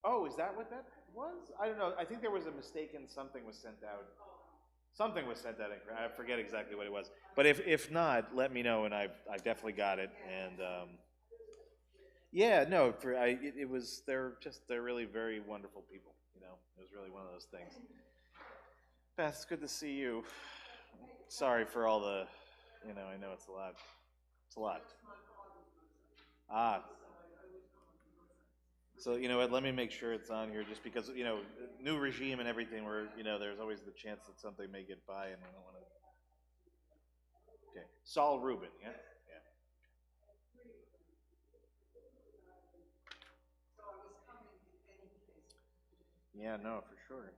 Oh, is that what that was? I don't know. I think there was a mistake and something was sent out. Something was sent out. I forget exactly what it was. But if not, let me know, and I've definitely got it. And yeah, no, it was they're really very wonderful people. It was really one of those things. Beth, it's good to see you. Sorry for all the, I know it's a lot. It's a lot. Ah, so you know what? Let me make sure it's on here, just because new regime and everything. Where there's always the chance that something may get by, and I don't want to. Okay, Saul Rubin. Yeah, yeah, no, for sure.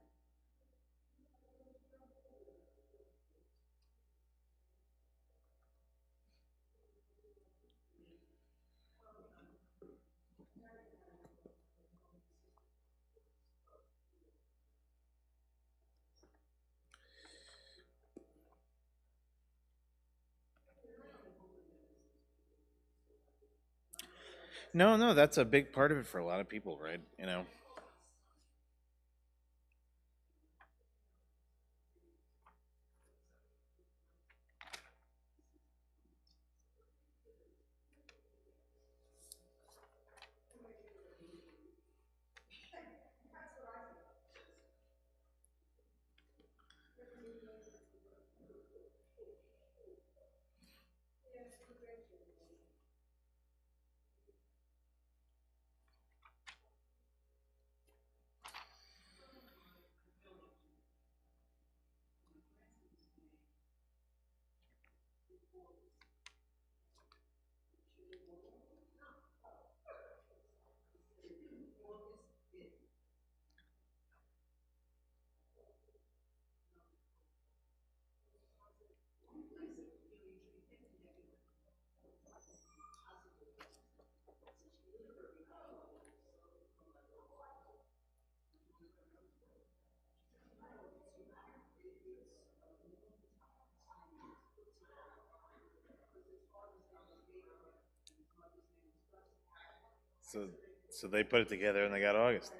No, no, that's a big part of it for a lot of people, right? So, so they put it together and they got August.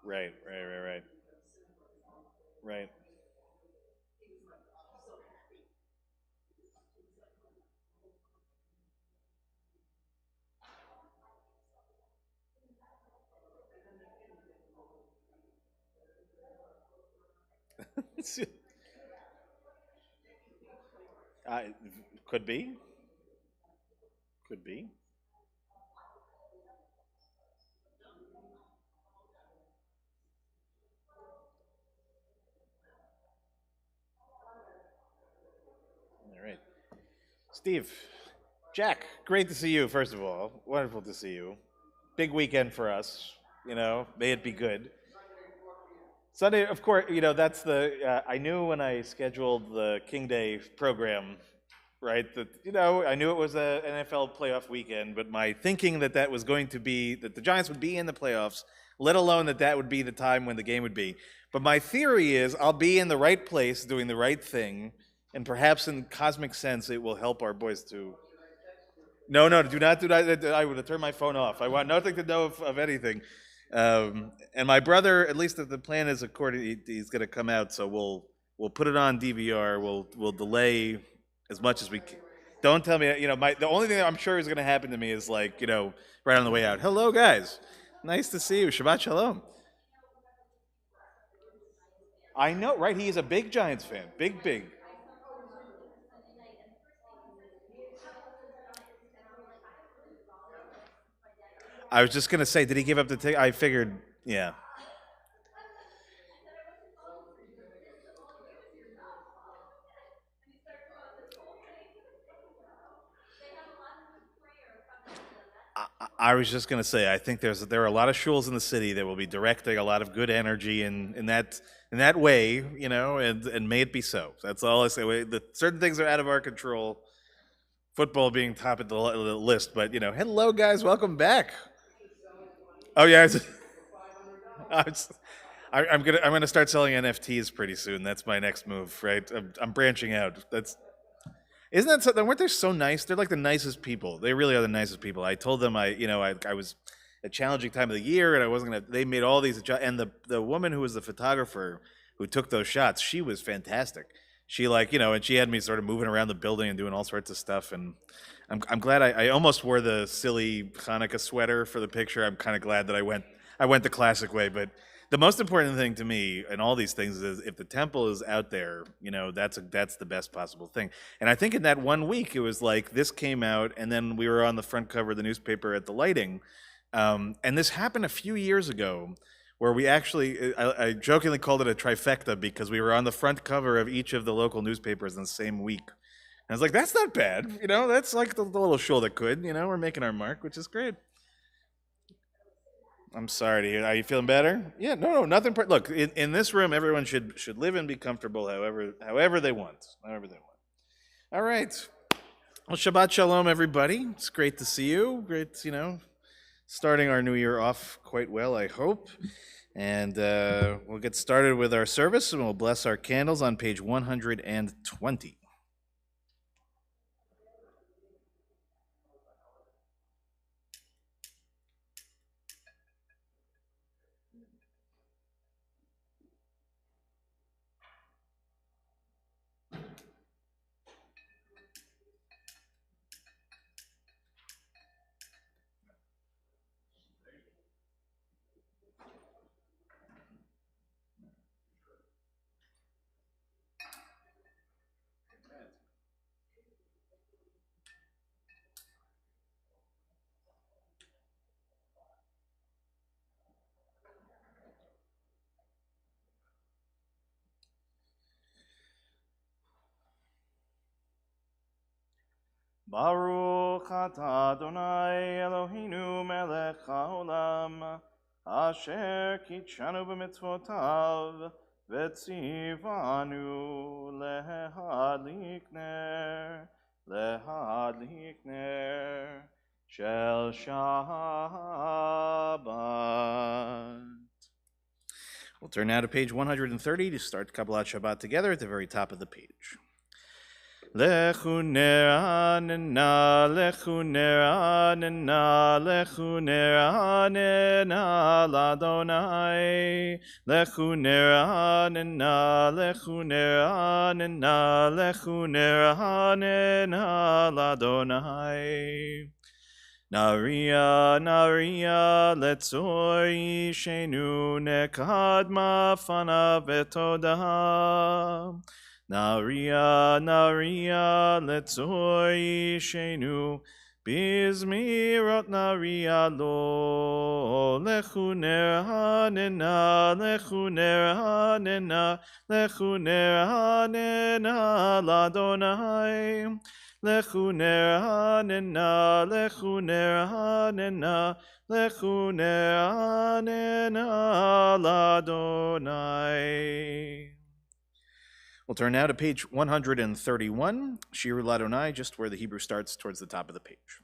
Right, right, right, right, right. I could be, could be. All right, Steve, Jack. Great to see you. First of all, wonderful to see you. Big weekend for us. May it be good. Sunday, of course. That's the. I knew when I scheduled the King Day program, right? That I knew it was a NFL playoff weekend, but my thinking that was going to be that the Giants would be in the playoffs, let alone that would be the time when the game would be. But my theory is I'll be in the right place doing the right thing, and perhaps in cosmic sense it will help our boys to. No, no, do not do that. I would have turned my phone off. I want nothing to know of anything. And my brother, at least if the plan is according, he's going to come out, so we'll put it on DVR. We'll delay as much as we can. Don't tell me, the only thing that I'm sure is going to happen to me is like, right on the way out. Hello, guys. Nice to see you. Shabbat shalom. I know, right? He is a big Giants fan. Big, big. I was just gonna say, did he give up the ticket? I figured, yeah. I was just gonna say, I think there are a lot of shuls in the city that will be directing a lot of good energy in that way, and may it be so. That's all I say. Certain things are out of our control. Football being top of the list, but hello guys, welcome back. Oh yeah, I was, I'm gonna start selling NFTs pretty soon. That's my next move, right? I'm branching out. Isn't that something? Weren't they so nice? They're like the nicest people. They really are the nicest people. I told them I was a challenging time of the year and I wasn't gonna. They made all these and the woman who was the photographer who took those shots, she was fantastic. She and she had me sort of moving around the building and doing all sorts of stuff. And I'm glad I almost wore the silly Hanukkah sweater for the picture. I'm kind of glad that I went the classic way, but the most important thing to me in all these things is if the temple is out there, that's the best possible thing. And I think in that 1 week, it was like this came out, and then we were on the front cover of the newspaper at the lighting. And this happened a few years ago, where we actually, I jokingly called it a trifecta because we were on the front cover of each of the local newspapers in the same week. And I was like, that's not bad, that's like the little show that could, we're making our mark, which is great. I'm sorry to hear. Are you feeling better? Yeah, no, nothing. Look, in this room, everyone should live and be comfortable, however they want, however they want. All right. Well, Shabbat Shalom, everybody. It's great to see you. Great, starting our new year off quite well, I hope. And we'll get started with our service, and we'll bless our candles on page 120. Baruch atah Adonai Eloheinu melech haolam, asher kitshanu b'mitzvotav, v'tzivanu lehadlik ner shel Shabbat. We'll turn now to page 130 to start Kabbalat Shabbat together at the very top of the page. Lechu neranena, lechu neranena, lechu neranena l'Adonai. Lechu neranena, lechu neranena, lechu neranena l'Adonai. Naria, naria, letzori shenu nekadma fana vetodah. Naria, naria, letzori shenu, bizmirot naria lo. Lechu neranena, lechu neranena, lechu neranena l'Adonai. Lechu neranena, lechu neranena, lechu neranena l'Adonai. We'll turn now to page 131, Shiru Ladonai, just where the Hebrew starts towards the top of the page.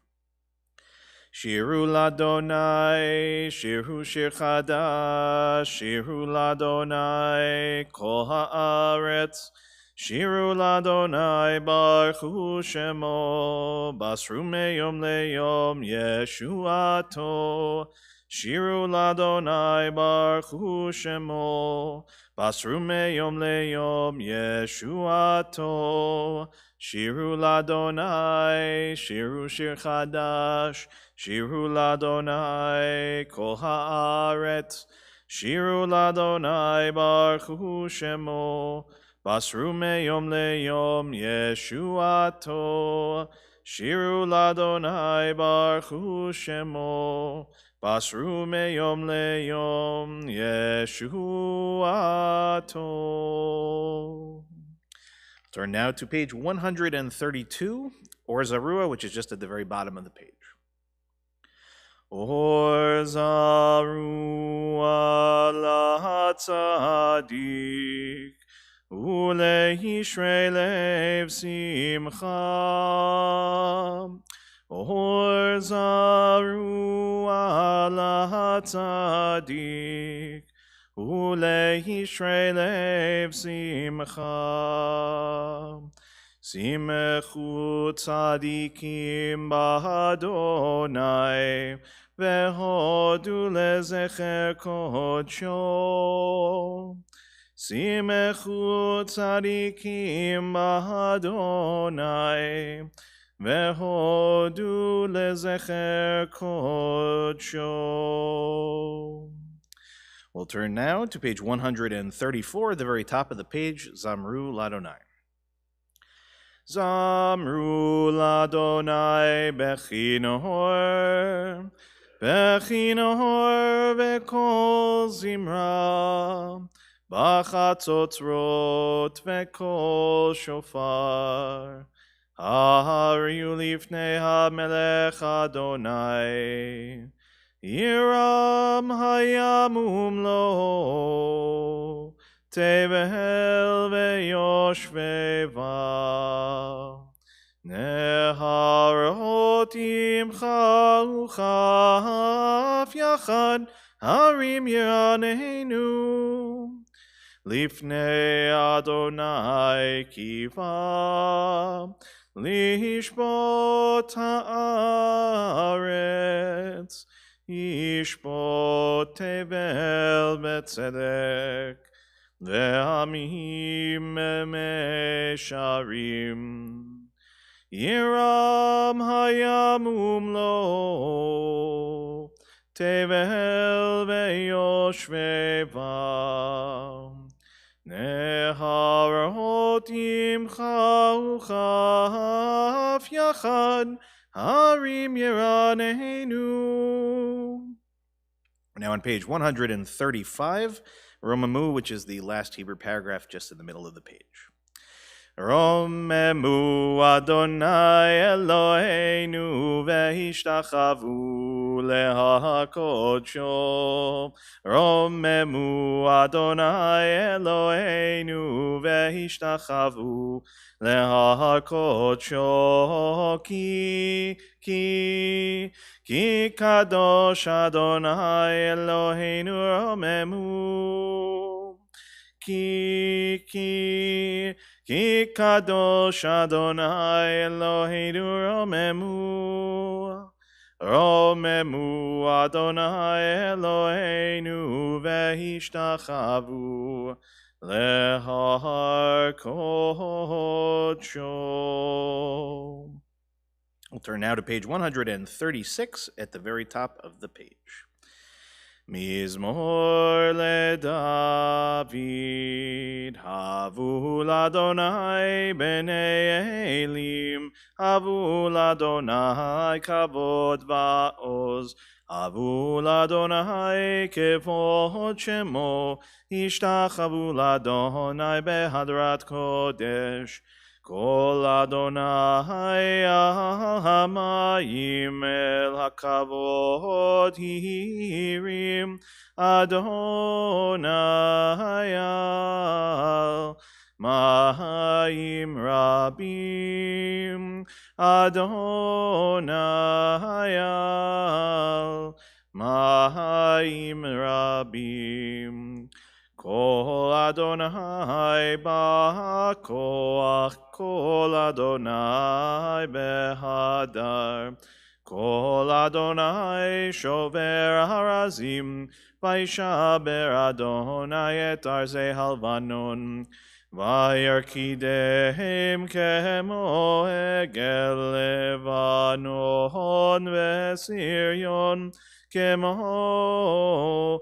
Shiru Ladonai, Shiru Shir Chadash, Shiru Ladonai, Kol Haaretz, Shiru Ladonai, Baruch Shemo, Basru Meyom Leyom Yeshuato, Shiru Ladonai, Baruch Shemo, Basru Meyom Leyom Yeshuato, Shiru Ladonai, Shiru Shir Chadash, Shiru Ladonai, Kol Haaretz, Shiru Ladonai, Baruch Shemo, Basru Meyom Leyom Yeshuato, Shiru Ladonai, Baruch Shemo, Basru Meyom Leyom Yeshuato. Turn now to page 132, Or Zarua, which is just at the very bottom of the page. Or Zarua la tzadik, Ulehishrei lev simcha. Or Zarua la tzadik, וליישרי לב שמחה. שמחו צדיקים באדוני, והודו לזכר קודשו. שמחו צדיקים באדוני, והודו לזכר קודשו. We'll turn now to page 134, at the very top of the page, Zamru Ladonai. Zamru Ladonai bechinor, bechinor vekol zimra, bachatzotzrot vekol shofar. Hariu lifnei hamelech Adonai, Yiram hayamum lo, Tevel veyoshveva. Neharot imcha uchaf yachad, Harim yiranenu. Lifnei Adonai kiva, lishbot haaretz, Yishbot tevel betzedek, ve'amim mesharim. Yiram hayamum lo, tevel veyoshveva. Neharot imcha uchaf yachad, Harim yiranenu. Now on page 135, Romemu, which is the last Hebrew paragraph just in the middle of the page. Romemu Adonai Eloheinu vehishtachavu lehakodsho. Romemu Adonai Eloheinu vehishtachavu lehakodsho. Ki kadosh Adonai Eloheinu romemu. Ki kadosh Adonai Eloheinu romemu. Romemu Adonai Eloheinu vehishtachavu lehar kodsho. We'll turn now to page 136 at the very top of the page. Mizmor leDavid, havu l'Adonai b'nei Elim, havu l'Adonai kavod va'oz, havu l'Adonai kevod shemo, ishtachavu l'Adonai behadrat kodesh. Kol Adonai hamayim el hakavod hirim, Adonai al mayim rabim, Adonai al mayim rabim. Kol Adonai ba'koach, Kol Adonai behadar, Kol Adonai shover harazim, Vaishaber Adonai et arzei halvanon, Vayarkidehem kemo egel Levanon vesiryon, kemo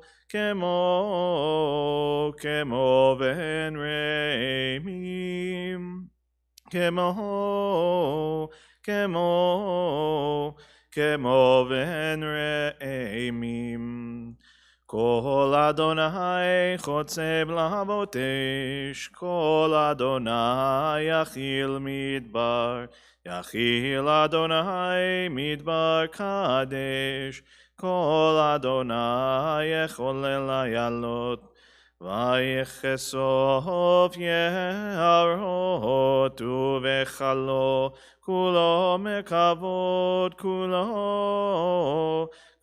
ben reimim, kemo ben reimim. Kol Adonai chotzeb labotesh, Kol Adonai yachil midbar, Yachil Adonai midbar kadesh, Kol Adonai yecholel hayalot, Vayechesov yeharot uvechalo, Kulo mekavod,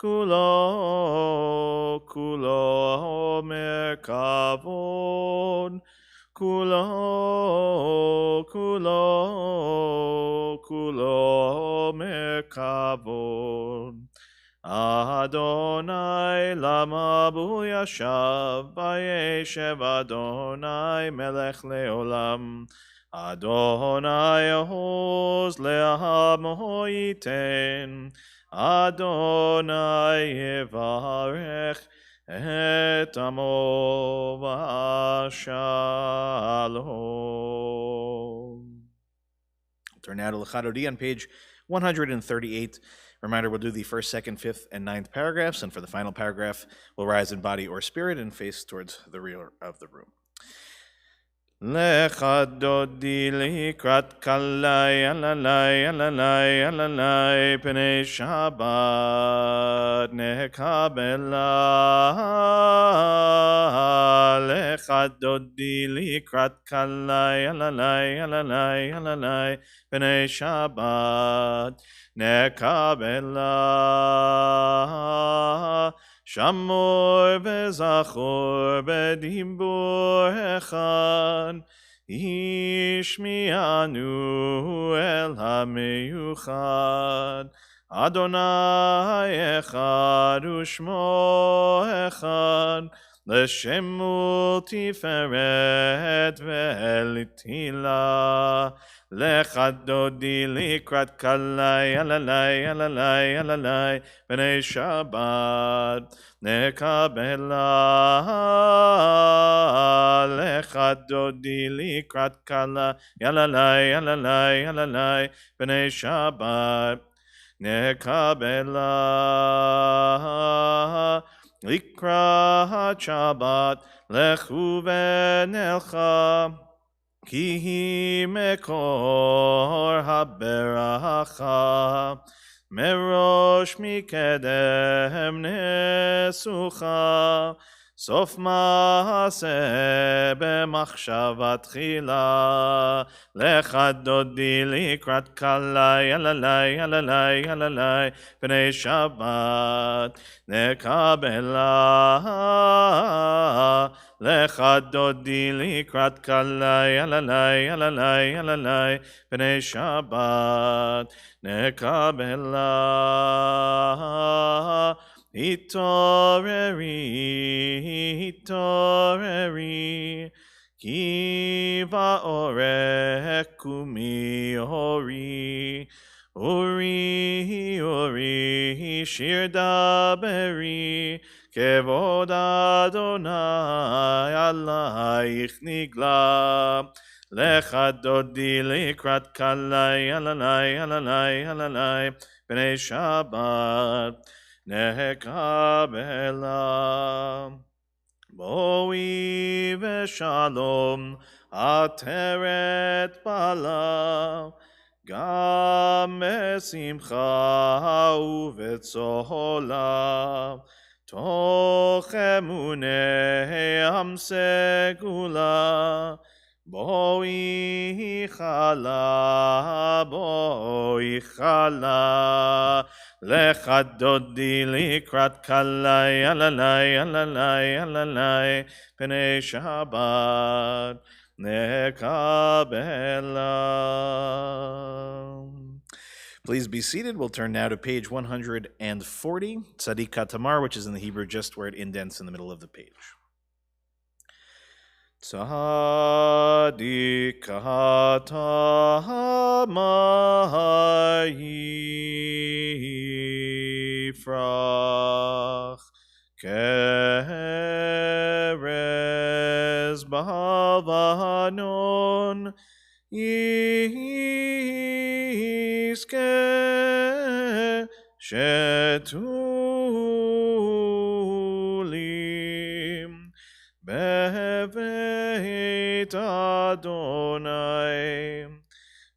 כולו, כולו אומר כבוד, כולו, כולו, כולו אומר כבוד. אדוני למה בו ישב, וישב אדוני מלך לעולם. אדוני עוז לעמו ייתן, אדוני יברך את עמו בשלום. Turn now to L'Chadodi on page 138. Reminder, we'll do the first, second, fifth, and ninth paragraphs, and for the final paragraph, we'll rise in body or spirit and face towards the rear of the room. לך דודי לקראת קלי, אללי, אללי, אללי, פני שבת נקבלה. לך דודי לקראת קלי, אללי, אללי, אללי, פני שבת נקבלה. שמור וזכור בדיבור אחד, השמיענו אל המיוחד. אדוני אחד ושמו אחד, לשם ולתפארת ולתהילה. לך דודי לקראת קלי, אללי, אללי, אללי, בני שבת נקבלה. לך דודי לקראת קלי, אללי, אללי, אללי, בני שבת נקבלה. לקראת שבת לכו ונלכה, כי היא מקור הברכה. מראש מקדם נסוכה, סוף מעשה במחשבה תחילה. לך דודי לקראת קלי, אללי, אללי, אללי, בני שבת נקבלה. לך דודי לקראת קלי, אללי, אללי, אללי, בני שבת נקבלה. התעוררי, התעוררי, כי באורך קומי אורי. אורי, אורי, שיר דברי, כבוד אדוני עלייך נגלה. לך דודי לקראת קלי, אללי, אללי, אללי, בני שבת נקבלה. בואי ושלום עטרת בעלה, גם בשמחה ובצהלה. תוך אמוני עם סגולה, בואי חלה, בואי חלה. לך דודי לקראת קלי, אללי, אללי, אללי, פני שבת נקבלה. Please be seated. We'll turn now to page 140, Tzadik Katamar, which is in the Hebrew just where it indents in the middle of the page. Tzadik Katamar Yifrach Keres Bavanon Yizke Shetulim Beveit Adonai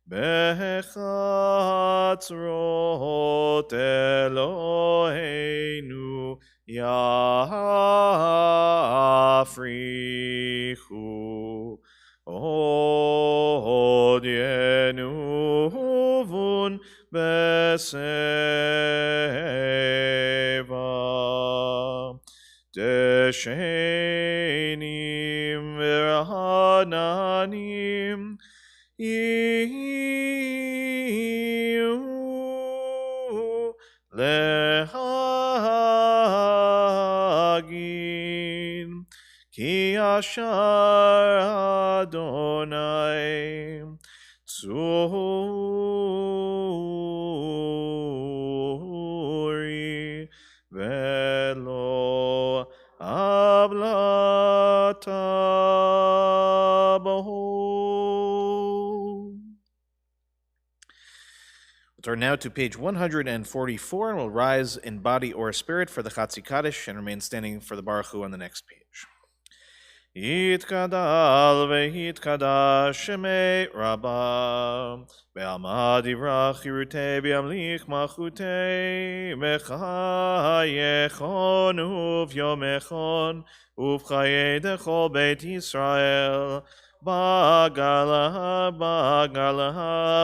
Bechatzrot Eloheinu Yafrichu Od Yenuvun Beseva. ושנים ורעננים יהיו להגיד כי אשר אדוני צורי ולא עוולתה בו. We'll turn now to page 144 and we'll rise in body or spirit for the Chatzi Kaddish and remain standing for the Baruch Hu on the next page. יתגדל ויתקדש שמי רבה, בעלמא דברה חירותי בימליך מלכותי, בחייכון וביומכון, ובחיי דכל בית ישראל, בגלה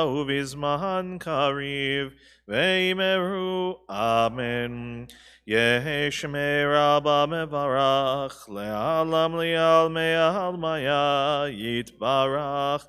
ובזמן קריב, ואמרו אמן. יהי שמי רבה מברך, לעלם לעלמי עלמיה, יתברך,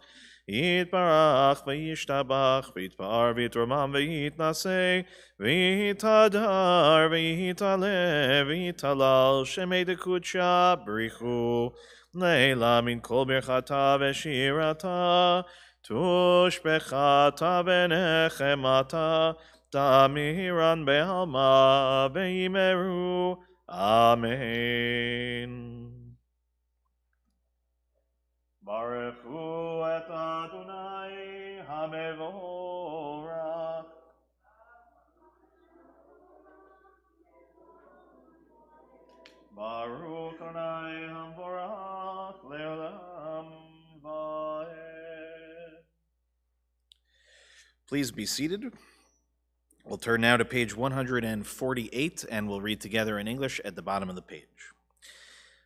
יתברך וישתבח, ויתפאר ויתרומם ויתנשא, ויתהדר ויתעלה ויתהלל, שמי דקודשה בריחו, לילה מן כל ברכתה ושירתה, תושבחתה ונחמתה, תמירן בעלמא ואמרו אמן. ברכו את אדוני המבורך. ברוך אדוני המבורך לעולם ועד. Please be seated. We'll turn now to page 148 and we'll read together in English at the bottom of the page.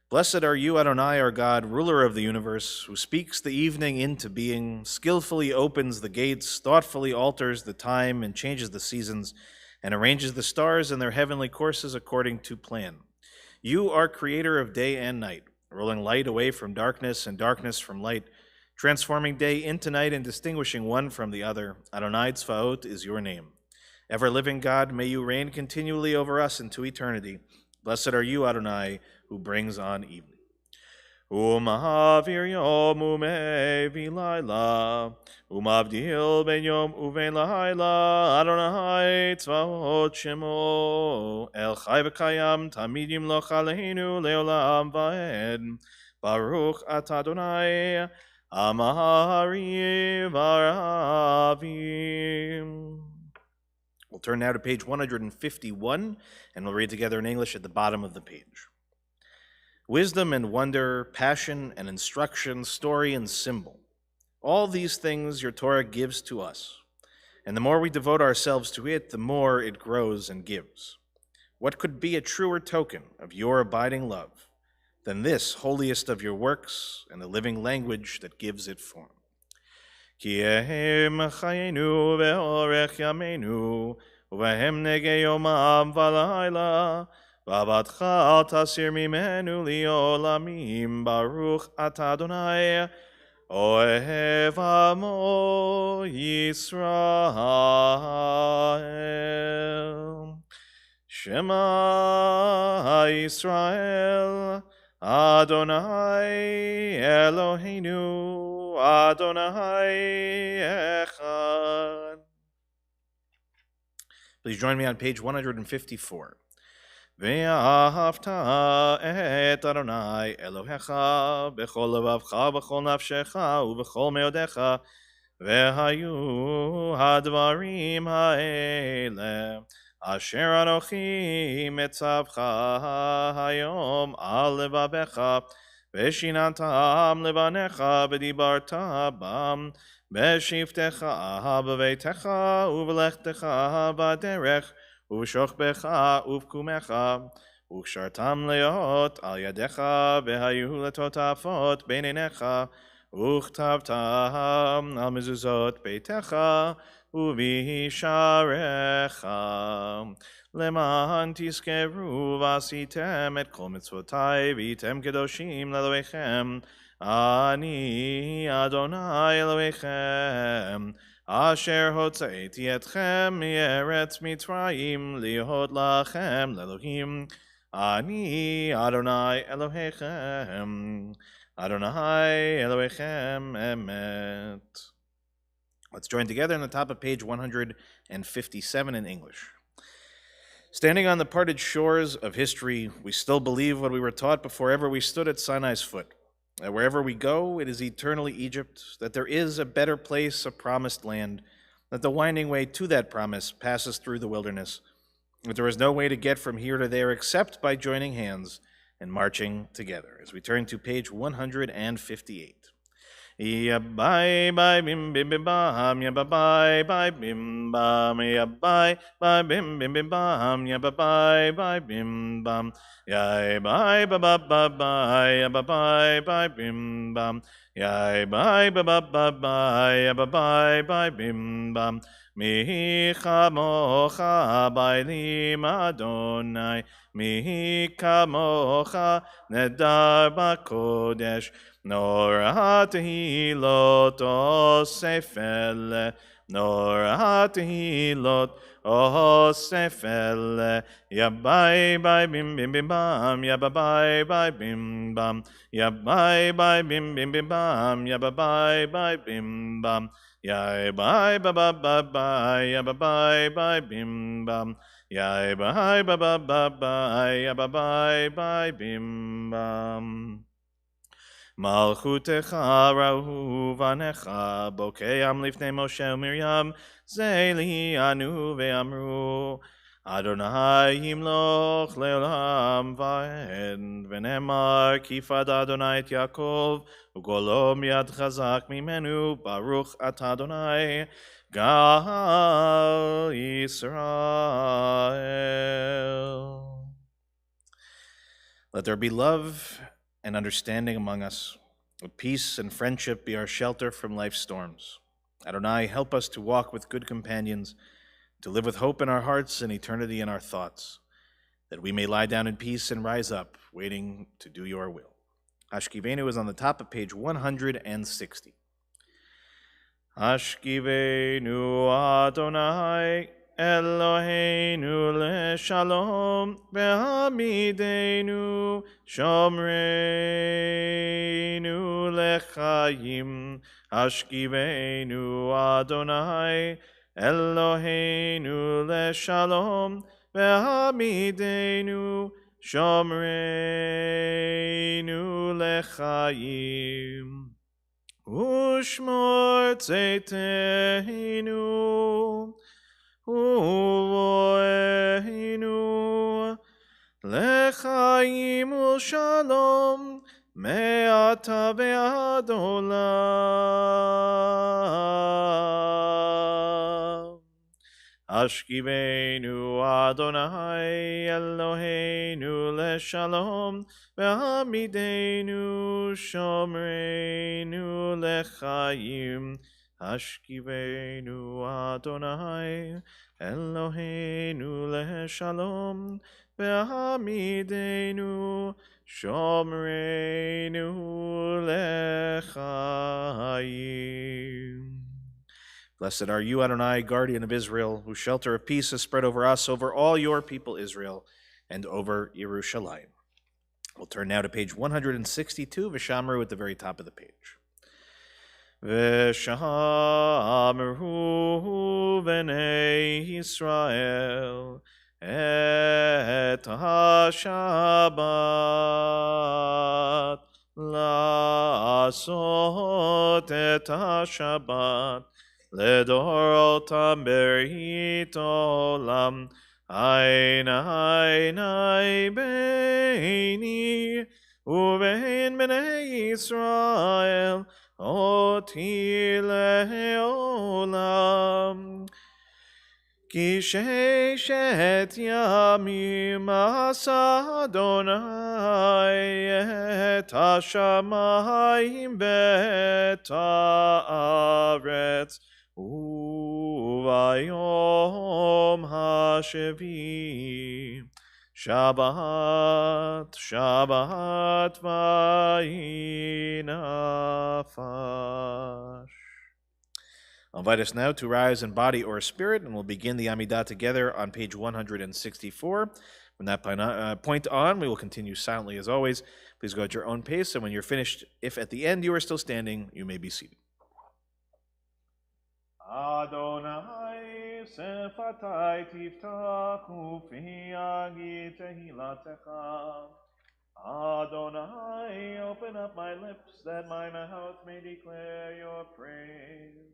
Blessed are you, Adonai, our God, ruler of the universe, who speaks the evening into being, skillfully opens the gates, thoughtfully alters the time and changes the seasons, and arranges the stars in their heavenly courses according to plan. You are creator of day and night, rolling light away from darkness and darkness from light, transforming day into night and distinguishing one from the other. Adonai Tzvaot is your name. Ever-living God, may you reign continually over us into eternity. Blessed are you, Adonai, who brings on evening. ומעביר יום ומביא לילה, ומבדיל בין יום ובין לילה, אדוני צבאות שמו, אל חי וקיים, תמיד ימלוך עלינו לעולם ועד. ברוך אתה אדוני, המארי והרבים. We'll turn now to page 151, and we'll read together in English at the bottom of the page. Wisdom and wonder, passion and instruction, story and symbol. All these things your Torah gives to us. And the more we devote ourselves to it, the more it grows and gives. What could be a truer token of your abiding love than this holiest of your works and the living language that gives it form? כי הם חיינו ואורך ימינו, ובהם נגע יומם ולילה, ועבדך אל תסיר ממנו לעולמים. ברוך אתה אדוני, אוהב עמו ישראל. שמע ישראל, Adonai Eloheinu, Adonai Echad. Please join me on page 154. ואהבת את אדוני אלוהיך בכל לבבך ובכל נפשך ובכל מאודיך, והיו הדברים האלה אשר אנוכי מצווך היום על לבביך, ושיננתם לבניך ודיברת בם בשבתך בביתך ובלכתך בדרך ובשוכבך ובקומך, וקשרתם להיות על ידיך, והיו לטוטפות בין עיניך, וכתבתם על מזוזות ביתך ובשעריך. למען תזכרו ועשיתם את כל מצוותי והייתם קדושים לאלוהיכם. אני אדוני אלוהיכם, אשר הוצאתי אתכם מארץ מצרים להיות לכם לאלוהים. אני אדוני אלוהיכם, Adonai Elohechem Emet. Let's join together on the top of page 157 in English. Standing on the parted shores of history, we still believe what we were taught before ever we stood at Sinai's foot. That wherever we go, it is eternally Egypt, that there is a better place, a promised land, that the winding way to that promise passes through the wilderness, that there is no way to get from here to there except by joining hands and marching together. As we turn to page 158. Ya bye bye bim bim bim bam, ya bye bye bim bam, ya bye bye bim bim bim bam, ya bye bye bim bam, ya bye ba ba ba ba, ya bye bye bim bam, ya bye ba ba ba ba, ya bye bye bim bam. Mi chamocha bailim Adonai, mi kamocha nedar bakodesh. Nor tehilot osefel, nor tehilot osefel. Ya bye bye bim bim bim bam, ya bye bye bim bam, ya bye bye bim bim bim bam, ya bye bye bim bam, ya bye ba ba ba ba, ya bye bye bim bam, ya bye ba ba ba ba, ya bye bye bim bam. Malchutecha rahu vanecha bokeam lifnei Moshe uMiriam zeli anu ve'amru Adonai yimloch leolam va'ed v'nemar kifad Adonai et Yaakov ugolo miyad chazak mimenu baruch at Adonai gal Yisrael. Let there be love and understanding among us. Let peace and friendship be our shelter from life's storms. Adonai, help us to walk with good companions, to live with hope in our hearts and eternity in our thoughts, that we may lie down in peace and rise up, waiting to do your will. Hashkivenu is on the top of page 160. Hashkivenu Adonai Eloheinu leshalom ve'hamidenu shomreinu lechayim. Hashkivenu Adonai Eloheinu leshalom ve'hamidenu shomreinu lechayim. Ushmor tzeiteinu Uvoeinu lechayim u'shalom me'ata ve'ad olam. Ashkivenu Adonai Eloheinu leshalom ve'hamidenu shomreinu lechayim. Ashkivenu Adonai Eloheinu leshalom ve'hamidenu shomreinu lechayim. Blessed are you, Adonai, guardian of Israel, whose shelter of peace is spread over us, over all your people Israel, and over Yerushalayim. We'll turn now to page 162, Vishamru at the very top of the page. Veshamru b'nei Yisrael et ha-Shabbat la'asot et ha-Shabbat ledorotam berit olam ein beini uvein b'nei Yisrael Oti le'olam Ki sheshet yamim asa Adonai et hashamayim v'et haaretz וביום השביעי Shabbat, Shabbat vayinafash. I'll invite us now to rise in body or spirit, and we'll begin the Amidah together on page 164. From that point on, we will continue silently as always. Please go at your own pace, and when you're finished, if at the end you are still standing, you may be seated. Adonai sefatai tiftach ufi agi tehilatecha. Adonai, open up my lips that my mouth may declare your praise.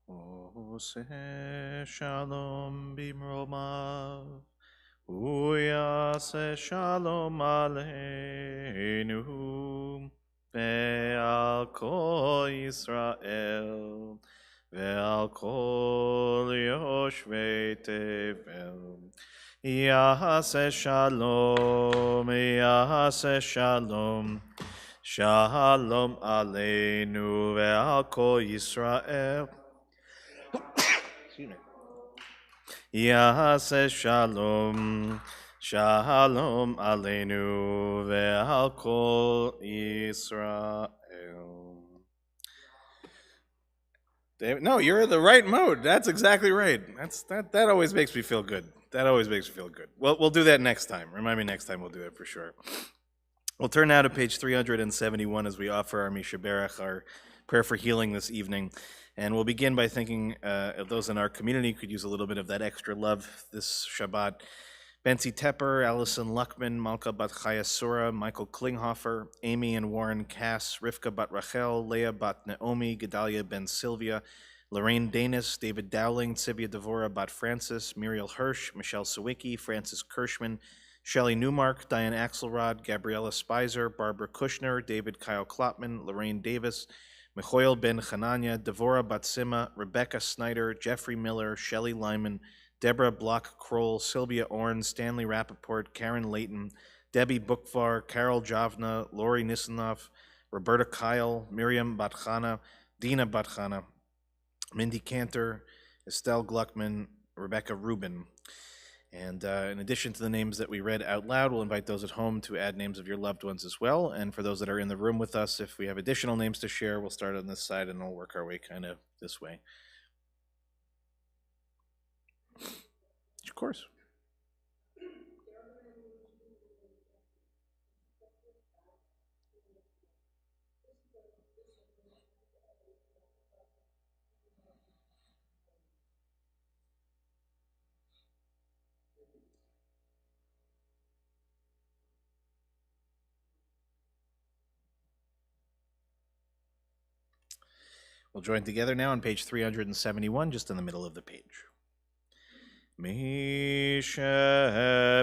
Oseh shalom bimromav, uyaseh shalom aleinu, ve'al kol Yisrael, ve'al kol yoshvei tevel. Yaseh shalom, yaseh shalom, shalom aleinu ve'al kol Yisrael. Excuse me. Yaseh shalom, shalom aleinu ve'al kol Yisrael. No, you're in the right mode. That's exactly right. That always makes me feel good. That always makes me feel good. Well, we'll do that next time. Remind me next time we'll do that for sure. We'll turn now to page 371 as we offer our Misha Berach, our prayer for healing this evening. And we'll begin by thinking of those in our community who could use a little bit of that extra love this Shabbat. Bentzi Tepper, Allison Luckman, Malka Bat Chaya Sura, Michael Klinghofer, Amy and Warren Cass, Rivka Bat Rachel, Leah Bat Naomi, Gedalia Ben Sylvia, Lorraine Danis, David Dowling, Sivia Devora Bat Francis, Muriel Hirsch, Michelle Sawicki, Francis Kirschman, Shelley Newmark, Diane Axelrod, Gabriella Spicer, Barbara Kushner, David Kyle Klopman, Lorraine Davis, Michoel Ben Chananya, Devora Batsima, Rebecca Snyder, Jeffrey Miller, Shelley Lyman, Deborah Block-Kroll, Sylvia Orn, Stanley Rappaport, Karen Layton, Debbie Bookvar, Carol Javna, Lori Nisanoff, Roberta Kyle, Miriam Batchana, Dina Batchana, Mindy Cantor, Estelle Gluckman, Rebecca Rubin. And in addition to the names that we read out loud, we'll invite those at home to add names of your loved ones as well. And for those that are in the room with us, if we have additional names to share, we'll start on this side and we'll work our way kind of this way. Of course. We'll join together now on page 371, just in the middle of the page. Mishe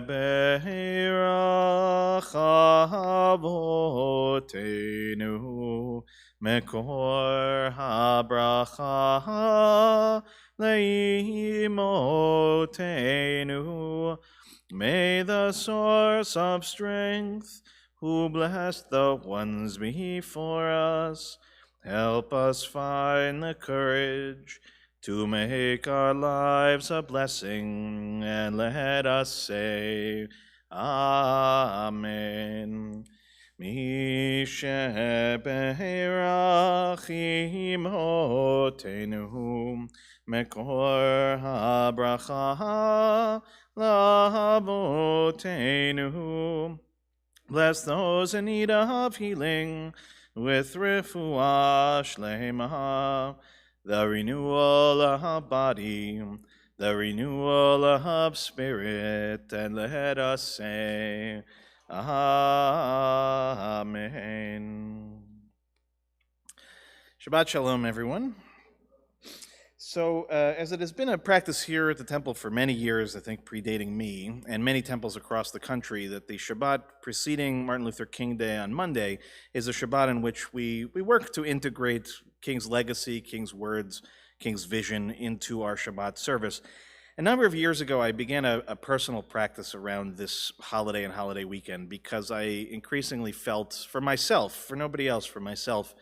beirach avotenu mekor habracha leimotenu. May the source of strength, who blessed the ones before us, help us find the courage to make our lives a blessing, and let us say, Amen. Mishe beirach imotenu mekor habracha lavotenu. Bless those in need of healing with refuah shlema, the renewal of body, the renewal of spirit, and let us say, Amen. Shabbat Shalom, everyone. So, as it has been a practice here at the temple for many years, I think predating me, and many temples across the country, that the Shabbat preceding Martin Luther King Day on Monday is a Shabbat in which we work to integrate King's legacy, King's words, King's vision into our Shabbat service. A number of years ago, I began a personal practice around this holiday and holiday weekend because I increasingly felt for myself, for nobody else, for myself,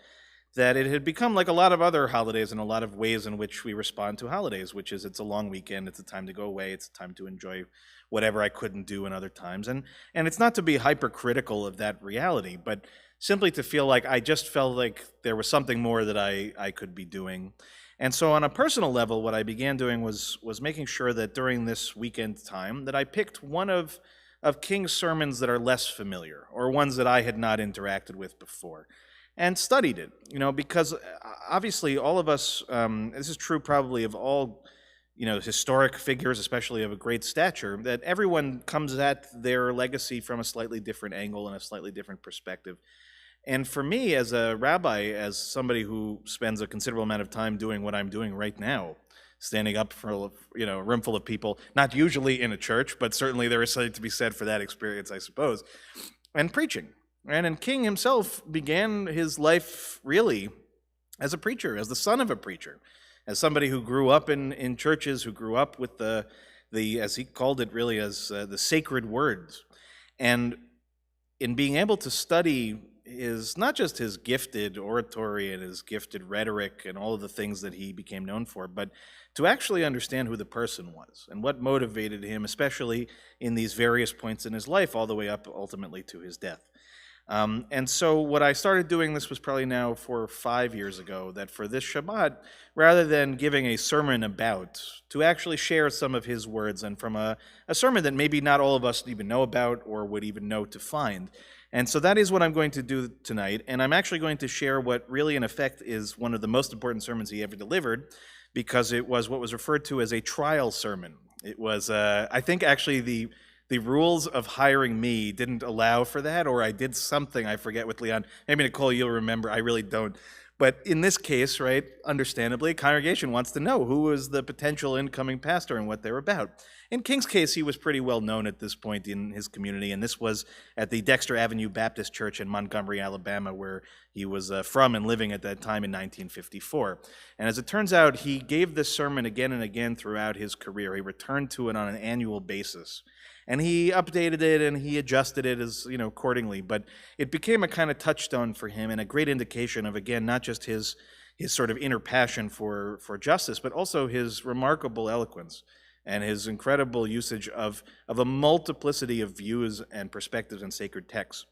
that it had become like a lot of other holidays in a lot of ways in which we respond to holidays, which is it's a long weekend, it's a time to go away, it's a time to enjoy whatever I couldn't do in other times. And it's not to be hypercritical of that reality, but simply to feel like I just felt like there was something more that I could be doing. And so on a personal level, what I began doing was making sure that during this weekend time that I picked one of King's sermons that are less familiar, or ones that I had not interacted with before, and studied it, because obviously all of us, this is true probably of all, historic figures, especially of a great stature, that everyone comes at their legacy from a slightly different angle and a slightly different perspective. And for me, as a rabbi, as somebody who spends a considerable amount of time doing what I'm doing right now, standing up for a room full of people, not usually in a church, but certainly there is something to be said for that experience, I suppose, and preaching. And King himself began his life really as a preacher, as the son of a preacher, as somebody who grew up in churches, who grew up with the as he called it really, as the sacred words. And in being able to study not just his gifted oratory and his gifted rhetoric and all of the things that he became known for, but to actually understand who the person was and what motivated him, especially in these various points in his life, all the way up ultimately to his death. And so what I started doing, this was probably now 4 or 5 years ago, that for this Shabbat, rather than giving a sermon about, to actually share some of his words, and from a sermon that maybe not all of us even know about or would even know to find. And so that is what I'm going to do tonight, and I'm actually going to share what really in effect is one of the most important sermons he ever delivered, because it was what was referred to as a trial sermon. It was, I think actually the rules of hiring me didn't allow for that, or I did something, I forget with Leon. Maybe Nicole, you'll remember, I really don't. But in this case, right, understandably, a congregation wants to know who was the potential incoming pastor and what they're about. In King's case, he was pretty well known at this point in his community, and this was at the Dexter Avenue Baptist Church in Montgomery, Alabama, where He was from and living at that time in 1954. And as it turns out, he gave this sermon again and again throughout his career. He returned to it on an annual basis. And he updated it and he adjusted it as, accordingly. But it became a kind of touchstone for him and a great indication of, again, not just his sort of inner passion for justice, but also his remarkable eloquence and his incredible usage of a multiplicity of views and perspectives in sacred texts.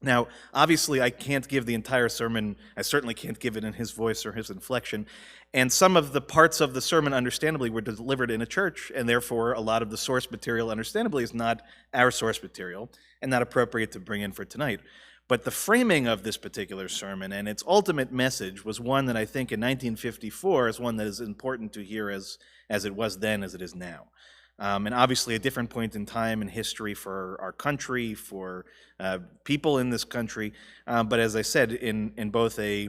Now, obviously, I can't give the entire sermon. I certainly can't give it in his voice or his inflection. And some of the parts of the sermon, understandably, were delivered in a church, and therefore a lot of the source material, understandably, is not our source material and not appropriate to bring in for tonight. But the framing of this particular sermon and its ultimate message was one that I think in 1954 is one that is important to hear as it was then, as it is now. And obviously a different point in time in history for our country, for people in this country. But as I said, in both a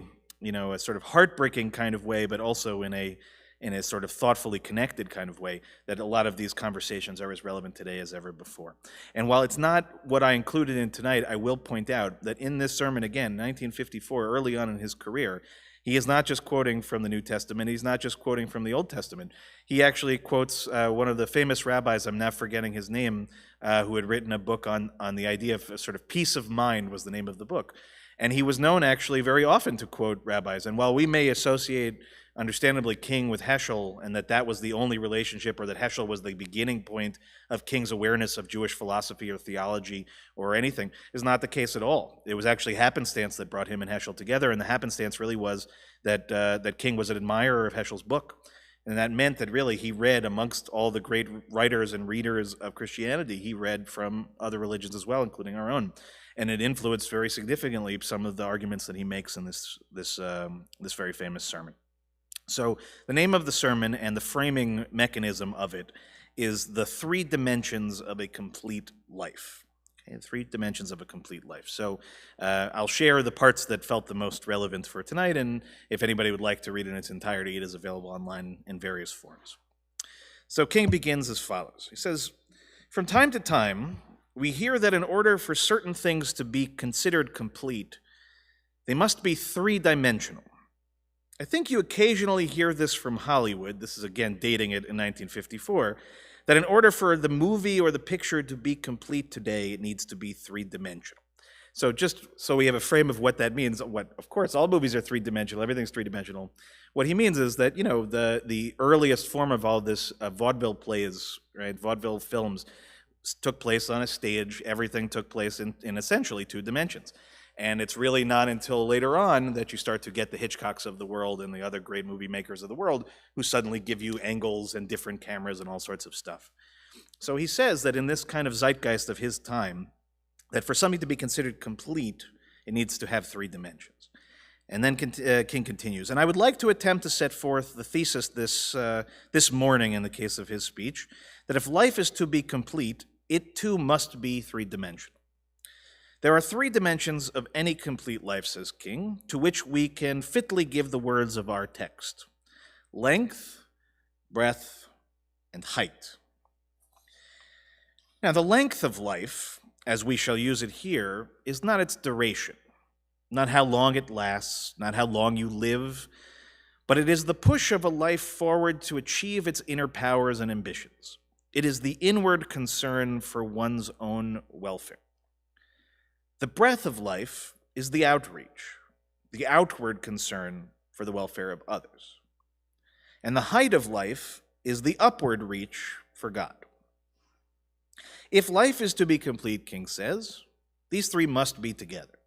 sort of heartbreaking kind of way, but also in a sort of thoughtfully connected kind of way, that a lot of these conversations are as relevant today as ever before. And while it's not what I included in tonight, I will point out that in this sermon, again, 1954, early on in his career, he is not just quoting from the New Testament, he's not just quoting from the Old Testament. He actually quotes one of the famous rabbis, I'm now forgetting his name, who had written a book on the idea of sort of peace of mind was the name of the book. And he was known actually very often to quote rabbis. And while we may associate, understandably, King with Heschel, and that was the only relationship, or that Heschel was the beginning point of King's awareness of Jewish philosophy or theology or anything, is not the case at all. It was actually happenstance that brought him and Heschel together, and the happenstance really was that King was an admirer of Heschel's book. And that meant that really he read, amongst all the great writers and readers of Christianity, he read from other religions as well, including our own. And it influenced very significantly some of the arguments that he makes in this very famous sermon. So the name of the sermon and the framing mechanism of it is the three dimensions of a complete life. Okay, 3 dimensions of a complete life. So I'll share the parts that felt the most relevant for tonight, and if anybody would like to read it in its entirety, it is available online in various forms. So King begins as follows. He says, "From time to time, we hear that in order for certain things to be considered complete, they must be 3-dimensional. I think you occasionally hear this from Hollywood," this is again dating it in 1954, "that in order for the movie or the picture to be complete today, it needs to be 3-dimensional. So just so we have a frame of what that means, of course, all movies are 3-dimensional, everything's 3-dimensional. What he means is that, the earliest form of all this, vaudeville plays, right, vaudeville films, took place on a stage, everything took place in essentially 2 dimensions. And it's really not until later on that you start to get the Hitchcocks of the world and the other great movie makers of the world who suddenly give you angles and different cameras and all sorts of stuff. So he says that in this kind of zeitgeist of his time, that for something to be considered complete, it needs to have 3 dimensions. And then King continues, "And I would like to attempt to set forth the thesis this morning in the case of his speech, that if life is to be complete, it too must be 3-dimensional. There are 3 dimensions of any complete life," says King, "to which we can fitly give the words of our text: length, breadth, and height." Now, the length of life, as we shall use it here, is not its duration, not how long it lasts, not how long you live, but it is the push of a life forward to achieve its inner powers and ambitions. It is the inward concern for one's own welfare. The breadth of life is the outreach, the outward concern for the welfare of others. And the height of life is the upward reach for God. If life is to be complete, King says, these 3 must be together.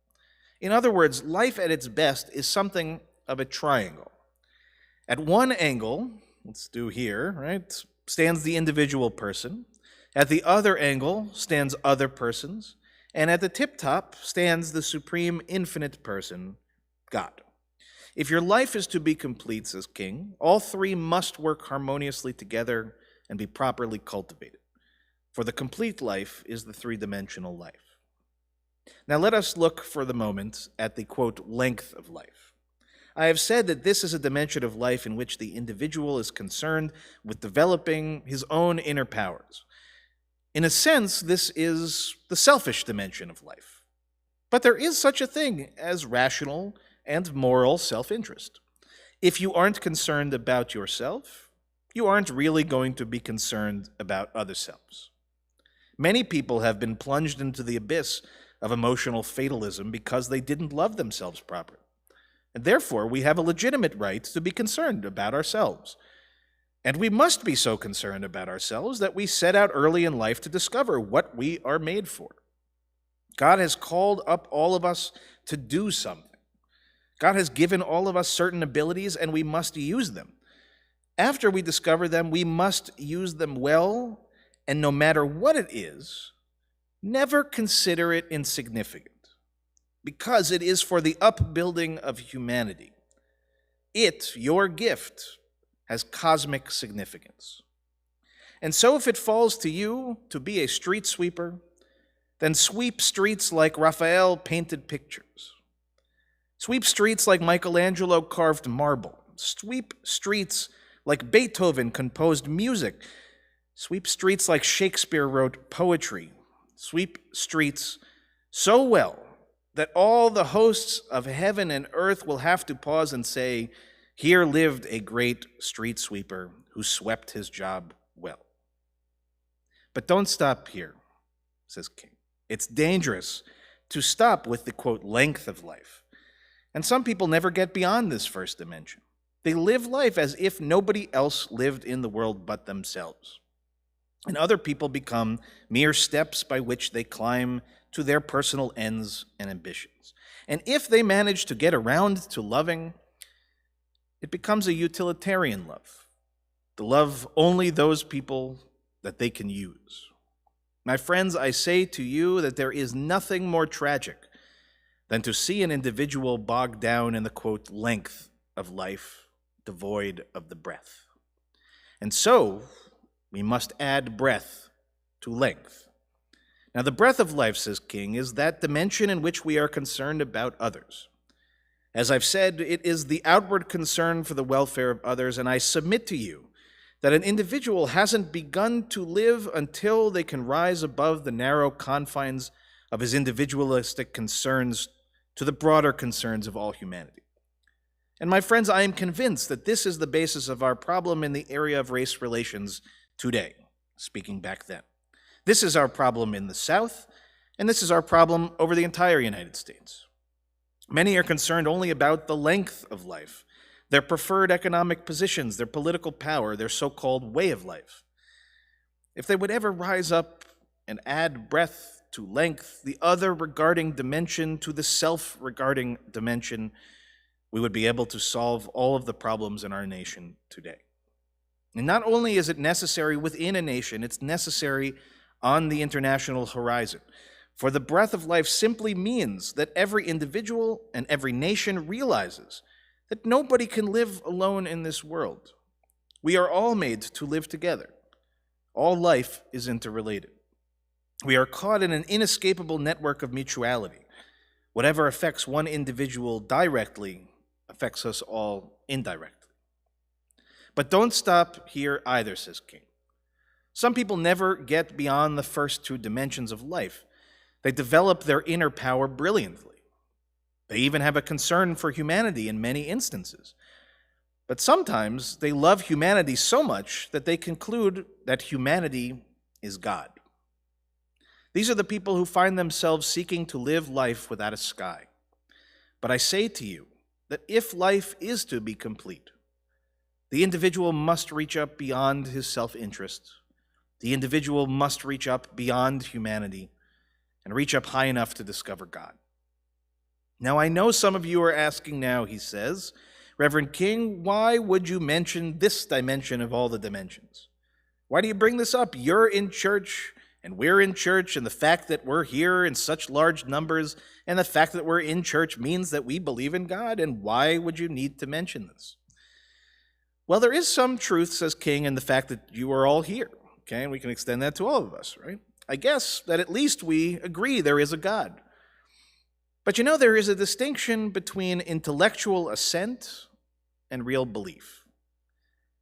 In other words, life at its best is something of a triangle. At one angle, let's do here, right, stands the individual person. At the other angle stands other persons. And at the tip top stands the supreme infinite person, God. If your life is to be complete, says King, all 3 must work harmoniously together and be properly cultivated. For the complete life is the 3-dimensional life. Now let us look for the moment at the, quote, length of life. I have said that this is a dimension of life in which the individual is concerned with developing his own inner powers. In a sense, this is the selfish dimension of life. But there is such a thing as rational and moral self-interest. If you aren't concerned about yourself, you aren't really going to be concerned about other selves. Many people have been plunged into the abyss of emotional fatalism because they didn't love themselves properly. And therefore, we have a legitimate right to be concerned about ourselves. And we must be so concerned about ourselves that we set out early in life to discover what we are made for. God has called up all of us to do something. God has given all of us certain abilities, and we must use them. After we discover them, we must use them well, and no matter what it is, never consider it insignificant, because it is for the upbuilding of humanity. It, your gift, has cosmic significance. And so if it falls to you to be a street sweeper, then sweep streets like Raphael painted pictures. Sweep streets like Michelangelo carved marble. Sweep streets like Beethoven composed music. Sweep streets like Shakespeare wrote poetry. Sweep streets so well that all the hosts of heaven and earth will have to pause and say, "Here lived a great street sweeper who swept his job well." But don't stop here, says King. It's dangerous to stop with the, quote, length of life. And some people never get beyond this first dimension. They live life as if nobody else lived in the world but themselves. And other people become mere steps by which they climb to their personal ends and ambitions. And if they manage to get around to loving, it becomes a utilitarian love, the love only those people that they can use. My friends, I say to you that there is nothing more tragic than to see an individual bogged down in the, quote, length of life, devoid of the breath. And so, we must add breath to length. Now, the breath of life, says King, is that dimension in which we are concerned about others. As I've said, it is the outward concern for the welfare of others, and I submit to you that an individual hasn't begun to live until they can rise above the narrow confines of his individualistic concerns to the broader concerns of all humanity. And my friends, I am convinced that this is the basis of our problem in the area of race relations today, speaking back then. This is our problem in the South, and this is our problem over the entire United States. Many are concerned only about the length of life, their preferred economic positions, their political power, their so-called way of life. If they would ever rise up and add breadth to length, the other regarding dimension to the self-regarding dimension, we would be able to solve all of the problems in our nation today. And not only is it necessary within a nation, it's necessary on the international horizon. For the breath of life simply means that every individual and every nation realizes that nobody can live alone in this world. We are all made to live together. All life is interrelated. We are caught in an inescapable network of mutuality. Whatever affects one individual directly affects us all indirectly. But don't stop here either, says King. Some people never get beyond the first two dimensions of life. They develop their inner power brilliantly. They even have a concern for humanity in many instances. But sometimes they love humanity so much that they conclude that humanity is God. These are the people who find themselves seeking to live life without a sky. But I say to you that if life is to be complete, the individual must reach up beyond his self-interest. The individual must reach up beyond humanity and reach up high enough to discover God. Now, I know some of you are asking now, he says, Reverend King, why would you mention this dimension of all the dimensions? Why do you bring this up? You're in church, and we're in church, and the fact that we're here in such large numbers, and the fact that we're in church means that we believe in God, and why would you need to mention this? Well, there is some truth, says King, in the fact that you are all here, okay, and we can extend that to all of us, right? I guess that at least we agree there is a God. But you know, there is a distinction between intellectual assent and real belief.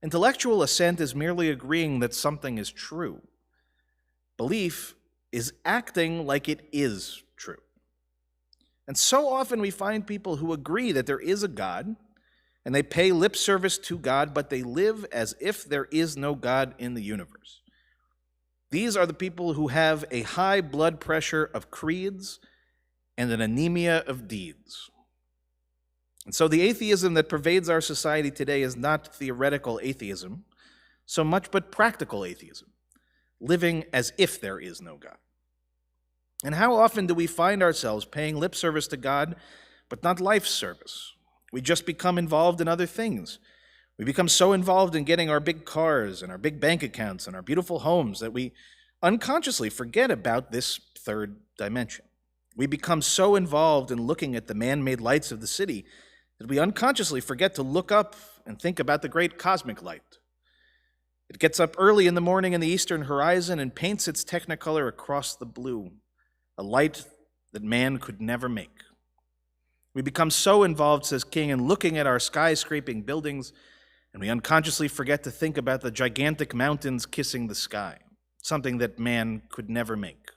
Intellectual assent is merely agreeing that something is true. Belief is acting like it is true. And so often we find people who agree that there is a God, and they pay lip service to God, but they live as if there is no God in the universe. These are the people who have a high blood pressure of creeds and an anemia of deeds. And so the atheism that pervades our society today is not theoretical atheism so much, but practical atheism, living as if there is no God. And how often do we find ourselves paying lip service to God, but not life service? We just become involved in other things. We become so involved in getting our big cars and our big bank accounts and our beautiful homes that we unconsciously forget about this third dimension. We become so involved in looking at the man-made lights of the city that we unconsciously forget to look up and think about the great cosmic light. It gets up early in the morning in the eastern horizon and paints its technicolor across the blue, a light that man could never make. We become so involved, says King, in looking at our skyscraping buildings, and we unconsciously forget to think about the gigantic mountains kissing the sky, something that man could never make.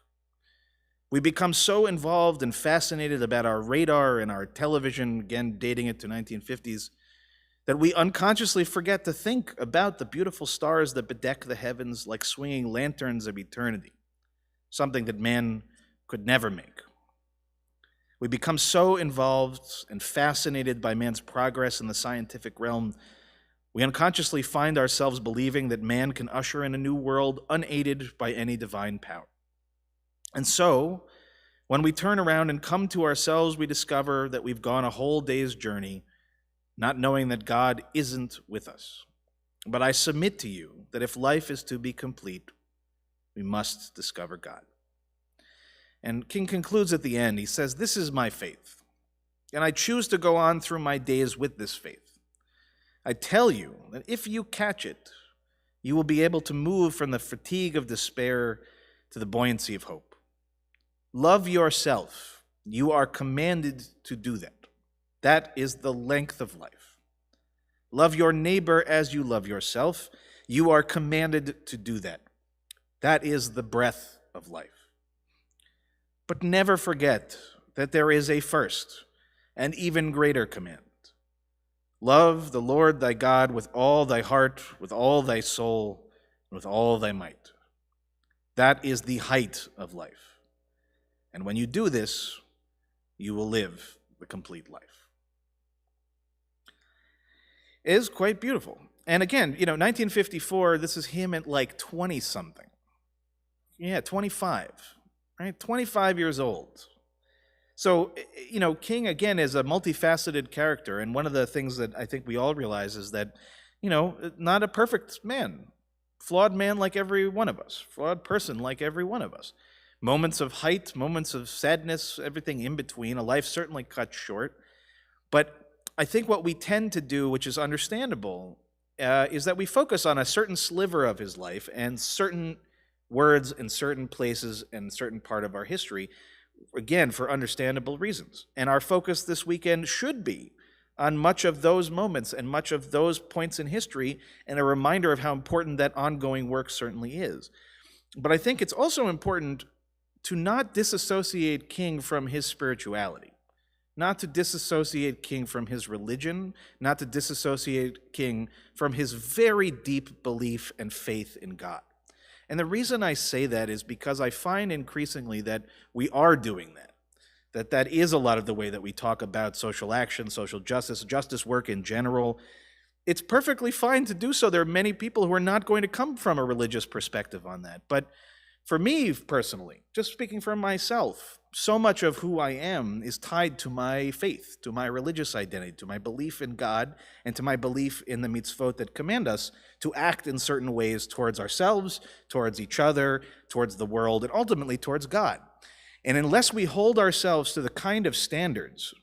We become so involved and fascinated about our radar and our television, again dating it to 1950s, that we unconsciously forget to think about the beautiful stars that bedeck the heavens like swinging lanterns of eternity, something that man could never make. We become so involved and fascinated by man's progress in the scientific realm, we unconsciously find ourselves believing that man can usher in a new world unaided by any divine power. And so, when we turn around and come to ourselves, we discover that we've gone a whole day's journey, not knowing that God isn't with us. But I submit to you that if life is to be complete, we must discover God. And King concludes at the end, he says, "This is my faith, and I choose to go on through my days with this faith. I tell you that if you catch it, you will be able to move from the fatigue of despair to the buoyancy of hope. Love yourself. You are commanded to do that. That is the length of life. Love your neighbor as you love yourself. You are commanded to do that. That is the breath of life. But never forget that there is a first and even greater command. Love the Lord thy God with all thy heart, with all thy soul, and with all thy might. That is the height of life. And when you do this, you will live the complete life." It is quite beautiful. And again, 1954, this is him at like 20-something. Yeah, 25. Right? 25 years old. So, King, again, is a multifaceted character, and one of the things that I think we all realize is that, not a perfect man. Flawed man like every one of us. Flawed person like every one of us. Moments of height, moments of sadness, everything in between. A life certainly cut short. But I think what we tend to do, which is understandable, is that we focus on a certain sliver of his life and certain words in certain places and certain part of our history, again, for understandable reasons. And our focus this weekend should be on much of those moments and much of those points in history, and a reminder of how important that ongoing work certainly is. But I think it's also important to not disassociate King from his spirituality, not to disassociate King from his religion, not to disassociate King from his very deep belief and faith in God. And the reason I say that is because I find increasingly that we are doing that. That is a lot of the way that we talk about social action, social justice, justice work in general. It's perfectly fine to do so. There are many people who are not going to come from a religious perspective on that. But for me personally, just speaking for myself, so much of who I am is tied to my faith, to my religious identity, to my belief in God, and to my belief in the mitzvot that command us to act in certain ways towards ourselves, towards each other, towards the world, and ultimately towards God. And unless we hold ourselves to the kind of standards,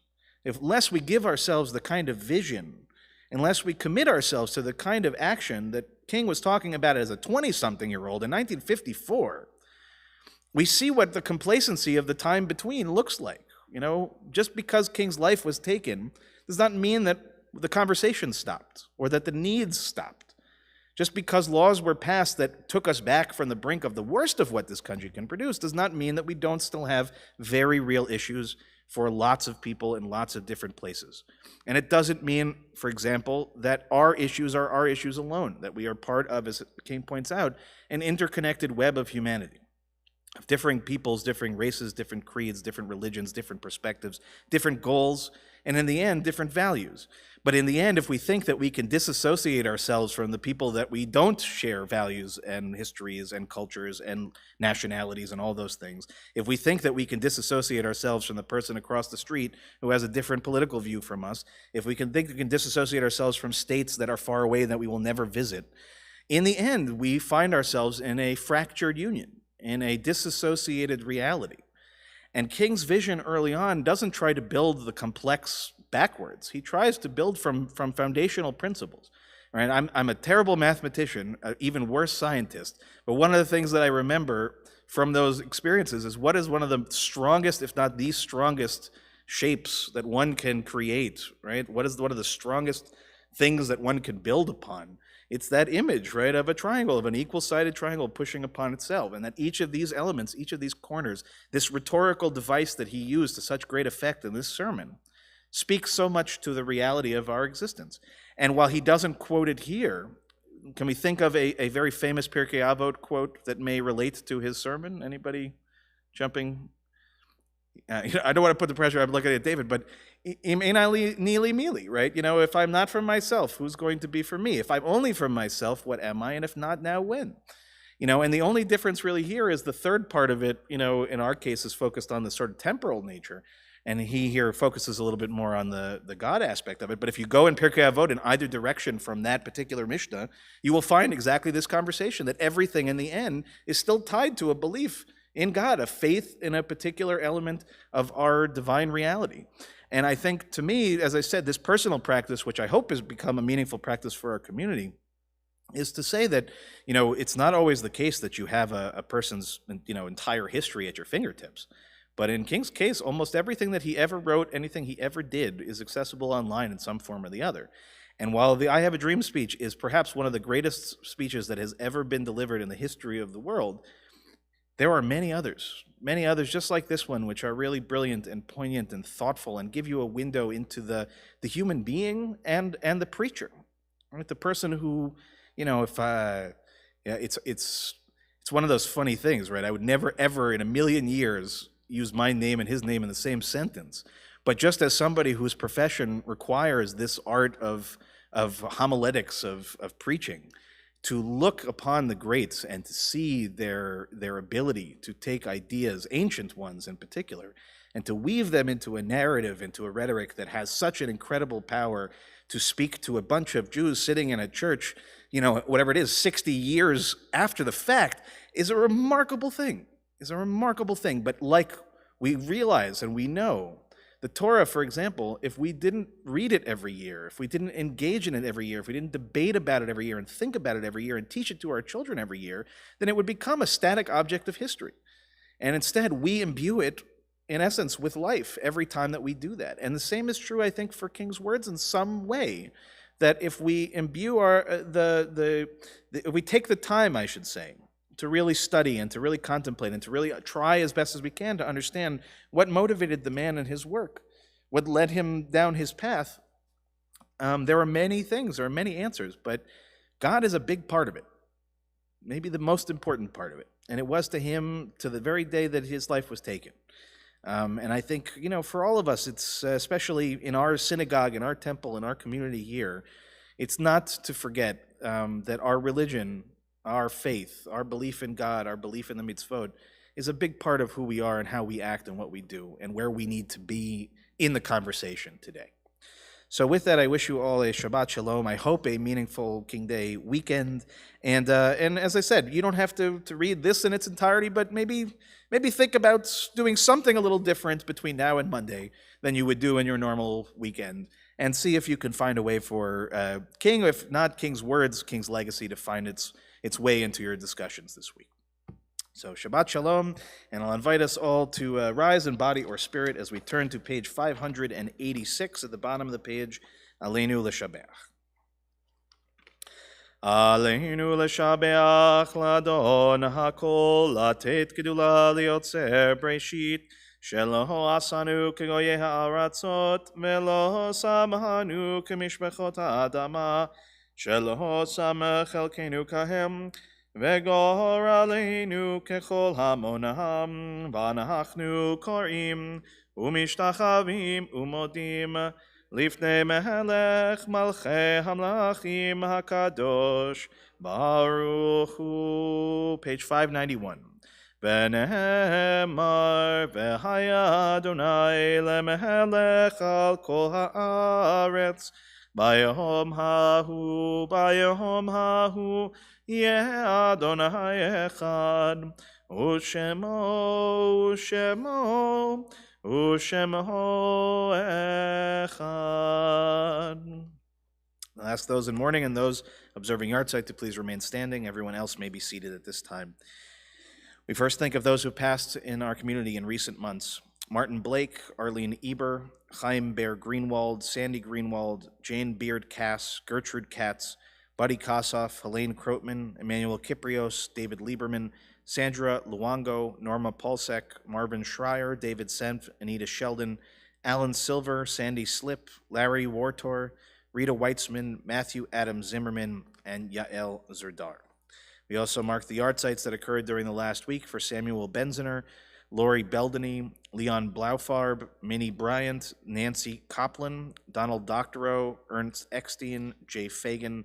unless we give ourselves the kind of vision, unless we commit ourselves to the kind of action that King was talking about as a 20-something-year-old in 1954, we see what the complacency of the time between looks like. Just because King's life was taken does not mean that the conversation stopped or that the needs stopped. Just because laws were passed that took us back from the brink of the worst of what this country can produce does not mean that we don't still have very real issues, for lots of people in lots of different places. And it doesn't mean, for example, that our issues are our issues alone, that we are part of, as King points out, an interconnected web of humanity, of differing peoples, differing races, different creeds, different religions, different perspectives, different goals, and in the end, different values. But in the end, if we think that we can disassociate ourselves from the people that we don't share values and histories and cultures and nationalities and all those things, if we think that we can disassociate ourselves from the person across the street who has a different political view from us, if we can think we can disassociate ourselves from states that are far away that we will never visit, in the end, we find ourselves in a fractured union, in a disassociated reality. And King's vision early on doesn't try to build the complex backwards. He tries to build from foundational principles. Right? I'm a terrible mathematician, an even worse scientist, but one of the things that I remember from those experiences is what is one of the strongest, if not the strongest, shapes that one can create, right? What is one of the strongest things that one can build upon? It's that image, right, of a triangle, of an equal-sided triangle pushing upon itself, and that each of these elements, each of these corners, this rhetorical device that he used to such great effect in this sermon, speaks so much to the reality of our existence. And while he doesn't quote it here, can we think of a very famous Pirkei Avot quote that may relate to his sermon? Anybody jumping? I don't want to put the pressure, I'm looking at David, but im enali nili mili, right? If I'm not from myself, who's going to be for me? If I'm only from myself, what am I? And if not, now when? And the only difference really here is the third part of it, in our case, is focused on the sort of temporal nature. And he here focuses a little bit more on the God aspect of it. But if you go in Pirkei Avot in either direction from that particular Mishnah, you will find exactly this conversation, that everything in the end is still tied to a belief in God, a faith in a particular element of our divine reality. And I think, to me, as I said, this personal practice, which I hope has become a meaningful practice for our community, is to say that, it's not always the case that you have a person's, entire history at your fingertips. But in King's case, almost everything that he ever wrote, anything he ever did, is accessible online in some form or the other. And while the I Have a Dream speech is perhaps one of the greatest speeches that has ever been delivered in the history of the world, there are many others just like this one, which are really brilliant and poignant and thoughtful and give you a window into the human being and the preacher, right? The person who, it's one of those funny things, right? I would never, ever in a million years use my name and his name in the same sentence. But just as somebody whose profession requires this art of homiletics, of preaching, to look upon the greats and to see their ability to take ideas, ancient ones in particular, and to weave them into a narrative, into a rhetoric that has such an incredible power to speak to a bunch of Jews sitting in a church, whatever it is, 60 years after the fact, is a remarkable thing. But like we realize and we know, the Torah, for example, if we didn't read it every year, if we didn't engage in it every year, if we didn't debate about it every year and think about it every year and teach it to our children every year, then it would become a static object of history. And instead, we imbue it, in essence, with life every time that we do that. And the same is true, I think, for King's words in some way, that if we imbue if we take the time, I should say, to really study and to really contemplate and to really try as best as we can to understand what motivated the man in his work, what led him down his path. There are many things, there are many answers, but God is a big part of it, maybe the most important part of it. And it was to him to the very day that his life was taken. And I think, for all of us, it's especially in our synagogue, in our temple, in our community here, it's not to forget that our religion, our faith, our belief in God, our belief in the mitzvot is a big part of who we are and how we act and what we do and where we need to be in the conversation today. So with that, I wish you all a Shabbat Shalom. I hope a meaningful King Day weekend. And as I said, you don't have to read this in its entirety, but maybe think about doing something a little different between now and Monday than you would do in your normal weekend, and see if you can find a way for King, if not King's words, King's legacy, to find its way into your discussions this week. So Shabbat Shalom, and I'll invite us all to rise in body or spirit as we turn to page 586 at the bottom of the page, Aleinu L'Shabeach. Aleinu L'Shabeach L'Adon HaKol, Latet Gedula Liotzer Breshit, שלא עשנו כגויי הארצות, ולא שמנו כמשפחות האדמה, שלא שם חלקנו כהם, וגורלנו ככל המונם, ואנחנו קוראים ומשתחווים ומודים לפני מלך מלכי המלכים הקדוש, ברוך הוא. Page 591. ונאמר, והיה אדוני למלך על כל הארץ, ביום ההוא יהיה אדוני אחד, ושמו אחד. I'll ask those in mourning and those observing yahrzeit to please remain standing. Everyone else may be seated at this time. We first think of those who passed in our community in recent months. Martin Blake, Arlene Eber, Chaim Bear Greenwald, Sandy Greenwald, Jane Beard Cass, Gertrude Katz, Buddy Kossoff, Helene Krotman, Emmanuel Kiprios, David Lieberman, Sandra Luongo, Norma Polsek, Marvin Schreier, David Senf, Anita Sheldon, Alan Silver, Sandy Slip, Larry Wartor, Rita Weitzman, Matthew Adam Zimmerman, and Yael Zerdar. We also mark the yahrzeits that occurred during the last week for Samuel Benziner, Lori Beldany, Leon Blaufarb, Minnie Bryant, Nancy Copland, Donald Doctorow, Ernst Eckstein, Jay Fagan,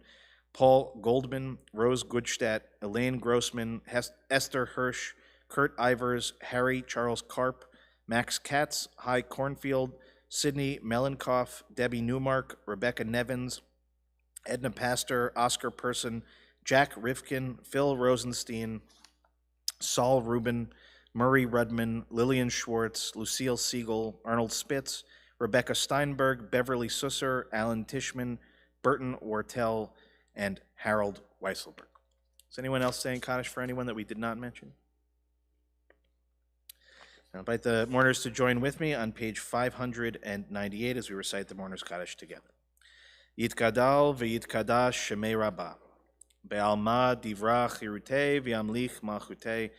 Paul Goldman, Rose Goodstadt, Elaine Grossman, Esther Hirsch, Kurt Ivers, Harry Charles Karp, Max Katz, Hy Cornfield, Sidney Melankoff, Debbie Newmark, Rebecca Nevins, Edna Pastor, Oscar Person, Jack Rifkin, Phil Rosenstein, Saul Rubin, Murray Rudman, Lillian Schwartz, Lucille Siegel, Arnold Spitz, Rebecca Steinberg, Beverly Susser, Alan Tishman, Burton Wartell, and Harold Weisselberg. Is anyone else saying Kaddish for anyone that we did not mention? I invite the mourners to join with me on page 598 as we recite the mourners Kaddish together. Yitkadal v'yitkadash shemei rabbah. Be'alma divra chirutei v'yamlich malchutei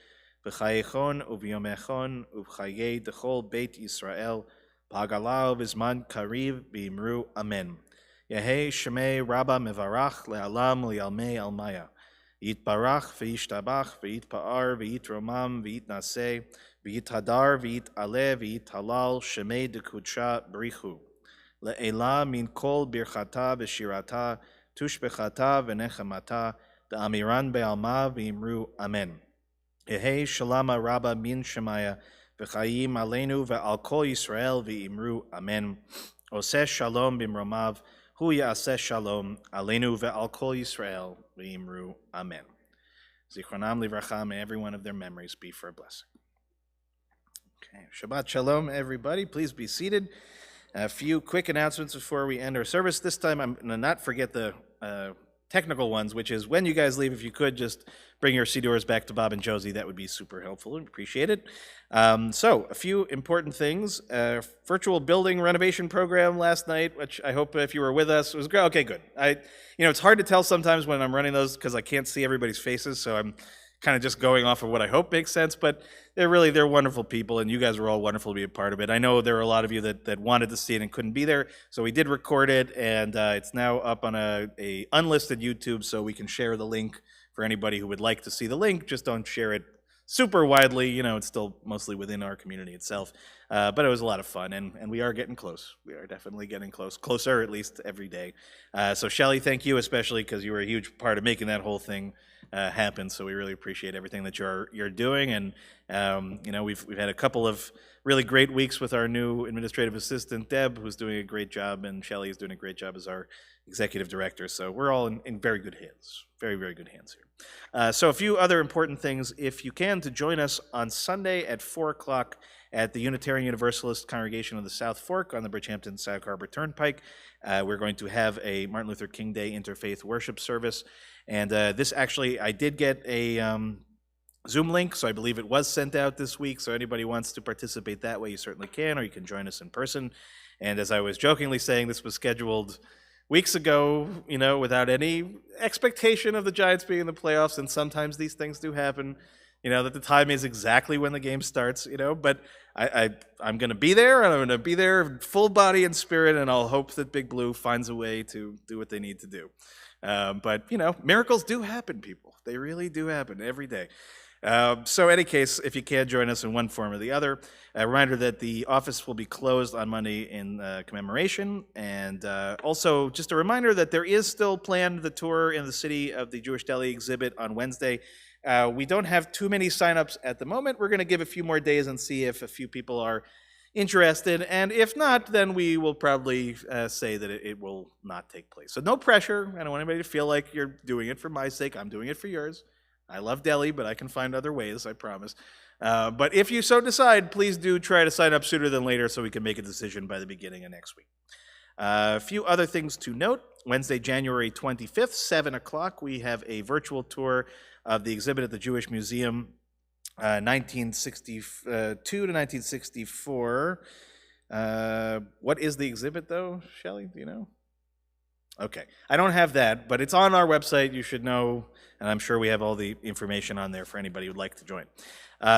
v'chayechon u'v'yomechon u'v'chayei dechol beit Yisrael b'hagala v'zman kariv v'imru amen. Yehei shemei rabba mevarach le'alam li'almei almaya. Yitbarach v'yishtabach v'yitpa'ar v'yitromam v'yitnaseh v'yithadar v'yit'aleh v'yithalal shemei dekudsha brichu. Le'ela min kol birchata v'shirata tushbechata v'nechamata da'amiran be'alma v'imru amen. Yehei shalama rabba min shemaya v'chayim aleinu ve'al kol Yisrael v'imru amen. Oseh shalom b'mromav hu ya'aseh shalom aleinu ve'al kol Yisrael v'imru amen. Zichronam livracha, may every one of their memories be for a blessing. Okay, Shabbat shalom, everybody. Please be seated. A few quick announcements before we end our service. This time I'm going to not forget the technical ones, which is when you guys leave, if you could just bring your sidurs back to Bob and Josie, that would be super helpful. We appreciate it. So a few important things. Virtual building renovation program last night, which I hope if you were with us, was great. Okay, good. It's hard to tell sometimes when I'm running those because I can't see everybody's faces, so I'm kind of just going off of what I hope makes sense, but they're wonderful people, and you guys were all wonderful to be a part of it. I know there were a lot of you that wanted to see it and couldn't be there, so we did record it, and it's now up on a unlisted YouTube, so we can share the link for anybody who would like to see the link. Just don't share it super widely. It's still mostly within our community itself, but it was a lot of fun, and we are getting close. We are definitely getting closer at least every day. So Shelley, thank you especially because you were a huge part of making that whole thing happen. So we really appreciate everything that you're doing, and we've had a couple of really great weeks with our new administrative assistant Deb, who's doing a great job, and Shelley is doing a great job as our executive director. So we're all in very good hands, very, very good hands here. So a few other important things, if you can, to join us on Sunday at 4 o'clock at the Unitarian Universalist Congregation of the South Fork on the Bridgehampton Sag Harbor Turnpike. We're going to have a Martin Luther King Day interfaith worship service. And this actually, I did get a Zoom link, so I believe it was sent out this week. So anybody wants to participate that way, you certainly can, or you can join us in person. And as I was jokingly saying, this was scheduled weeks ago, without any expectation of the Giants being in the playoffs, and sometimes these things do happen. that the time is exactly when the game starts, but I'm going to be there, and I'm going to be there full body and spirit, and I'll hope that Big Blue finds a way to do what they need to do. But miracles do happen, people. They really do happen every day. So in any case, if you can join us in one form or the other, a reminder that the office will be closed on Monday in commemoration, and also just a reminder that there is still planned the tour in the city of the Jewish Deli exhibit on Wednesday. We don't have too many signups at the moment. We're going to give a few more days and see if a few people are interested, and if not, then we will probably say that it will not take place. So no pressure. I don't want anybody to feel like you're doing it for my sake. I'm doing it for yours. I love deli, but I can find other ways, I promise. But if you so decide, please do try to sign up sooner than later so we can make a decision by the beginning of next week. A few other things to note. Wednesday, January 25th, 7 o'clock, we have a virtual tour of the exhibit at the Jewish Museum, 1962 to 1964. What is the exhibit, though, Shelley? Do you know? Okay. I don't have that, but it's on our website. You should know, and I'm sure we have all the information on there for anybody who'd like to join.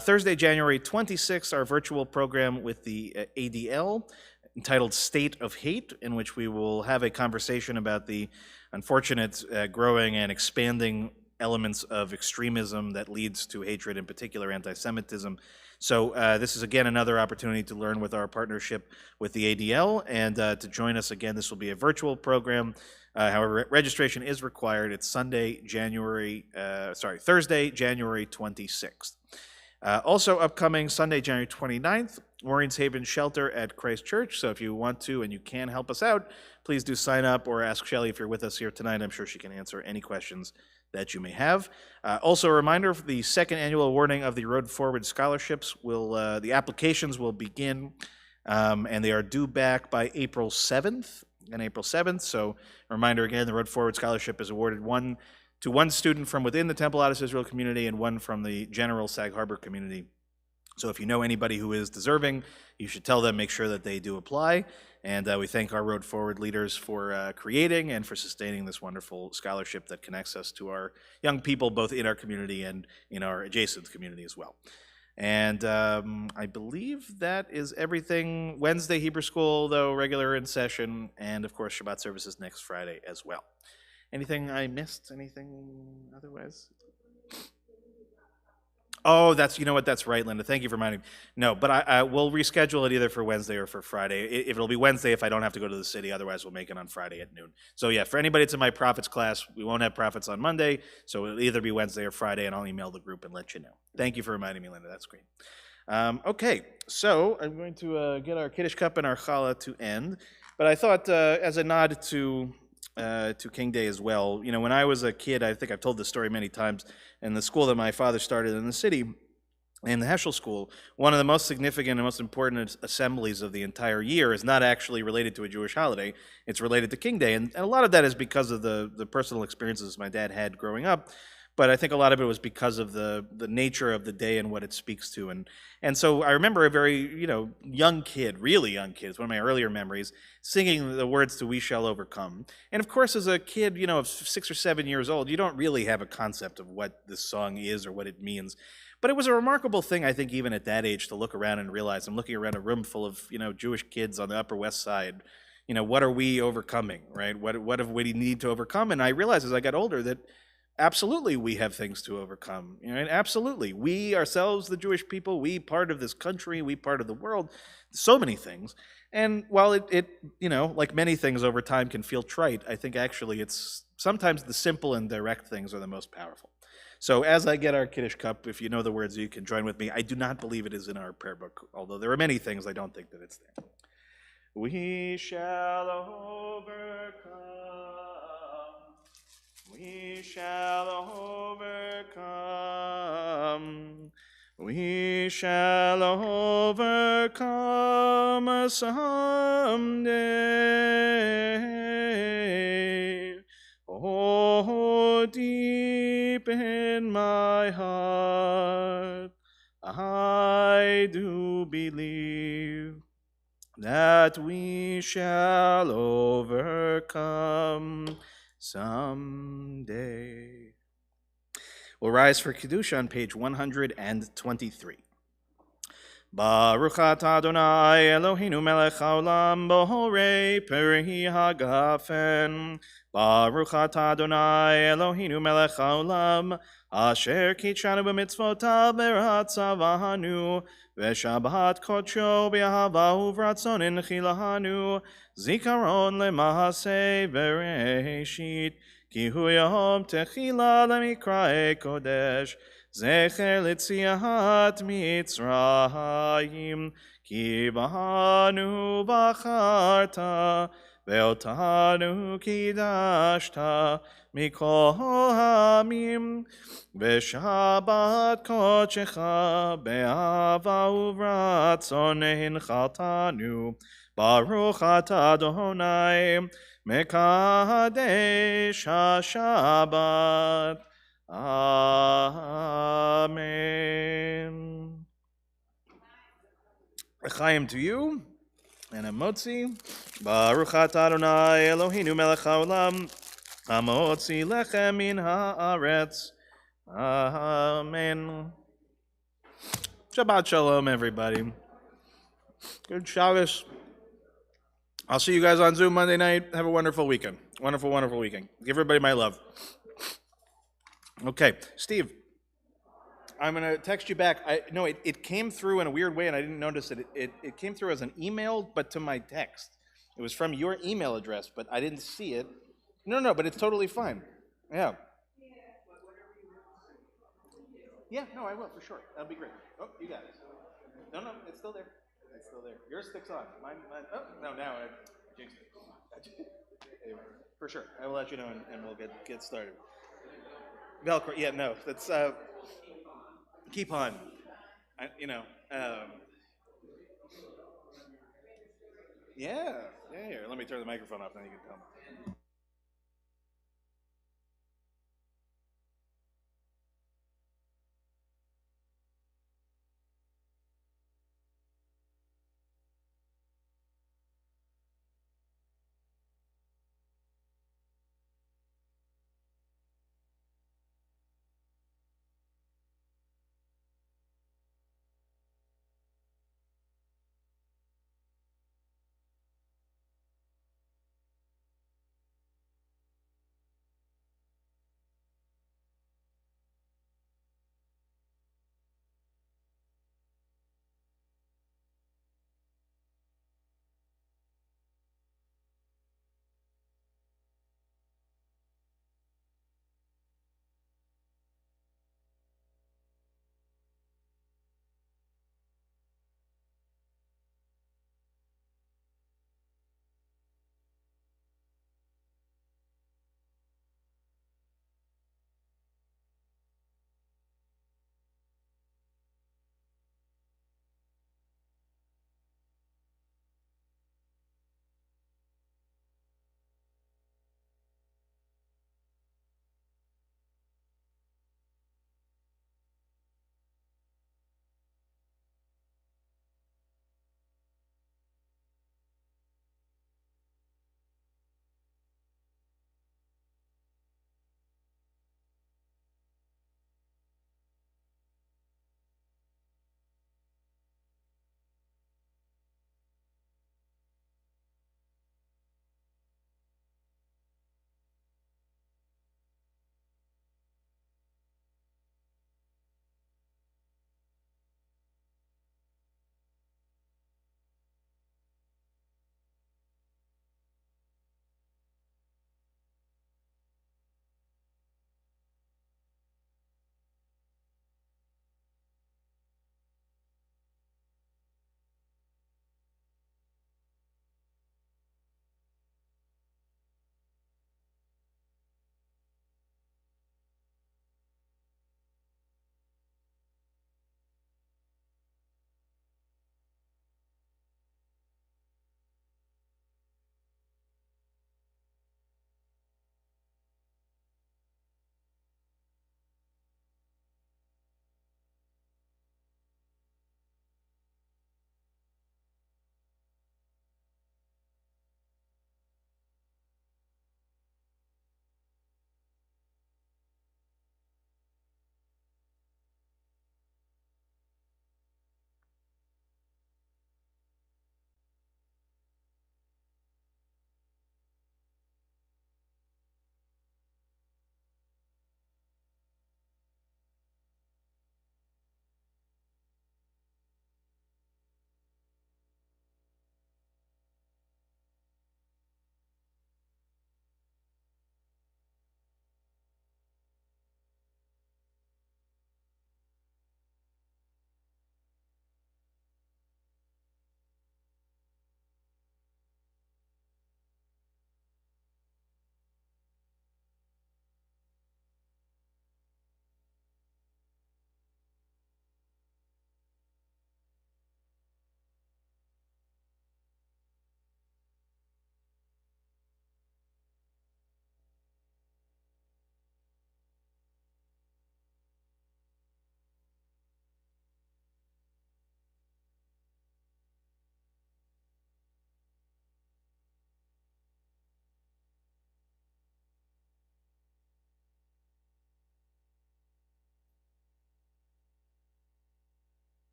Thursday, January 26th, our virtual program with the ADL, entitled State of Hate, in which we will have a conversation about the unfortunate growing and expanding elements of extremism that leads to hatred, in particular anti-Semitism. So this is, again, another opportunity to learn with our partnership with the ADL, and to join us again. This will be a virtual program. However, registration is required. It's Thursday, January 26th. Also upcoming Sunday, January 29th, Maureen's Haven Shelter at Christ Church. So if you want to and you can help us out, please do sign up or ask Shelley if you're with us here tonight. I'm sure she can answer any questions that you may have. Also a reminder, for the second annual awarding of the Road Forward Scholarships, the applications will begin, and they are due back by April 7th. So a reminder again, the Road Forward Scholarship is awarded to one student from within the Temple Adas Israel community and one from the general Sag Harbor community. So if you know anybody who is deserving, you should tell them, make sure that they do apply. And we thank our Road Forward leaders for creating and for sustaining this wonderful scholarship that connects us to our young people, both in our community and in our adjacent community as well. And I believe that is everything. Wednesday, Hebrew school, though, regular in session, and of course, Shabbat services next Friday as well. Anything I missed? Anything otherwise? Oh, you know what? That's right, Linda. Thank you for reminding me. No, but I will reschedule it either for Wednesday or for Friday. It'll be Wednesday if I don't have to go to the city. Otherwise, we'll make it on Friday at noon. So yeah, for anybody that's in my prophets class, we won't have prophets on Monday. So it'll either be Wednesday or Friday, and I'll email the group and let you know. Thank you for reminding me, Linda. That's great. Okay, so I'm going to get our Kiddush Cup and our Challah to end. But I thought, as a nod to King Day as well. When I was a kid, I think I've told this story many times, in the school that my father started in the city, in the Heschel School, one of the most significant and most important assemblies of the entire year is not actually related to a Jewish holiday. It's related to King Day, and a lot of that is because of the personal experiences my dad had growing up. But I think a lot of it was because of the nature of the day and what it speaks to. And so I remember a very, young kid, really young kid, it's one of my earlier memories, singing the words to We Shall Overcome. And of course, as a kid, of 6 or 7 years old, you don't really have a concept of what this song is or what it means. But it was a remarkable thing, I think, even at that age, to look around and realize I'm looking around a room full of, Jewish kids on the Upper West Side. What are we overcoming, right? What do we need to overcome? And I realized as I got older that absolutely, we have things to overcome. And absolutely, we ourselves, the Jewish people, we part of this country, we part of the world, so many things. And while it like many things over time can feel trite, I think actually it's sometimes the simple and direct things are the most powerful. So as I get our Kiddush Cup, if you know the words, you can join with me. I do not believe it is in our prayer book, although there are many things I don't think that it's there. We shall overcome. We shall overcome. We shall overcome someday. Oh, deep in my heart, I do believe that we shall overcome someday. We'll rise for Kedusha on page 123. Baruch atah Adonai Eloheinu melech haolam bohorei peri hagafen. Baruch atah Adonai Eloheinu melech haolam asher kitshanu b'mitzvotav beratzavanu v'shabbat kodsho b'ahava uvratzon enchilahanu zikaron lemahasei bereshit ki hu yom techila lemikrae kodesh Zecher litziat Mitzrayim, ki bahanu bacharta, ve'otanu kidashta, mikol hamim, v'shabat kodshecha, be'ava uvratzon hinchaltanu, Baruch atah Adonai, mekadesh HaShabbat. Amen. L'chaim to you, and a motzi. Baruch atah Adonai Eloheinu melech haolam, hamotzi lechem min haaretz. Amen. Shabbat shalom, everybody. Good Shabbos. I'll see you guys on Zoom Monday night. Have a wonderful weekend. Wonderful, wonderful weekend. Give everybody my love. Okay, Steve, I'm going to text you back. It came through in a weird way, and I didn't notice it. It came through as an email, but to my text. It was from your email address, but I didn't see it. No, but it's totally fine. Yeah. Yeah, no, I will, for sure. That'll be great. Oh, you got it. No, it's still there. It's still there. Yours sticks on. Mine, oh, no, now I jinxed it. Anyway, for sure. I will let you know, and we'll get started. Velcro, yeah, no, that's, keep on, yeah, let me turn the microphone off, then you can tell me.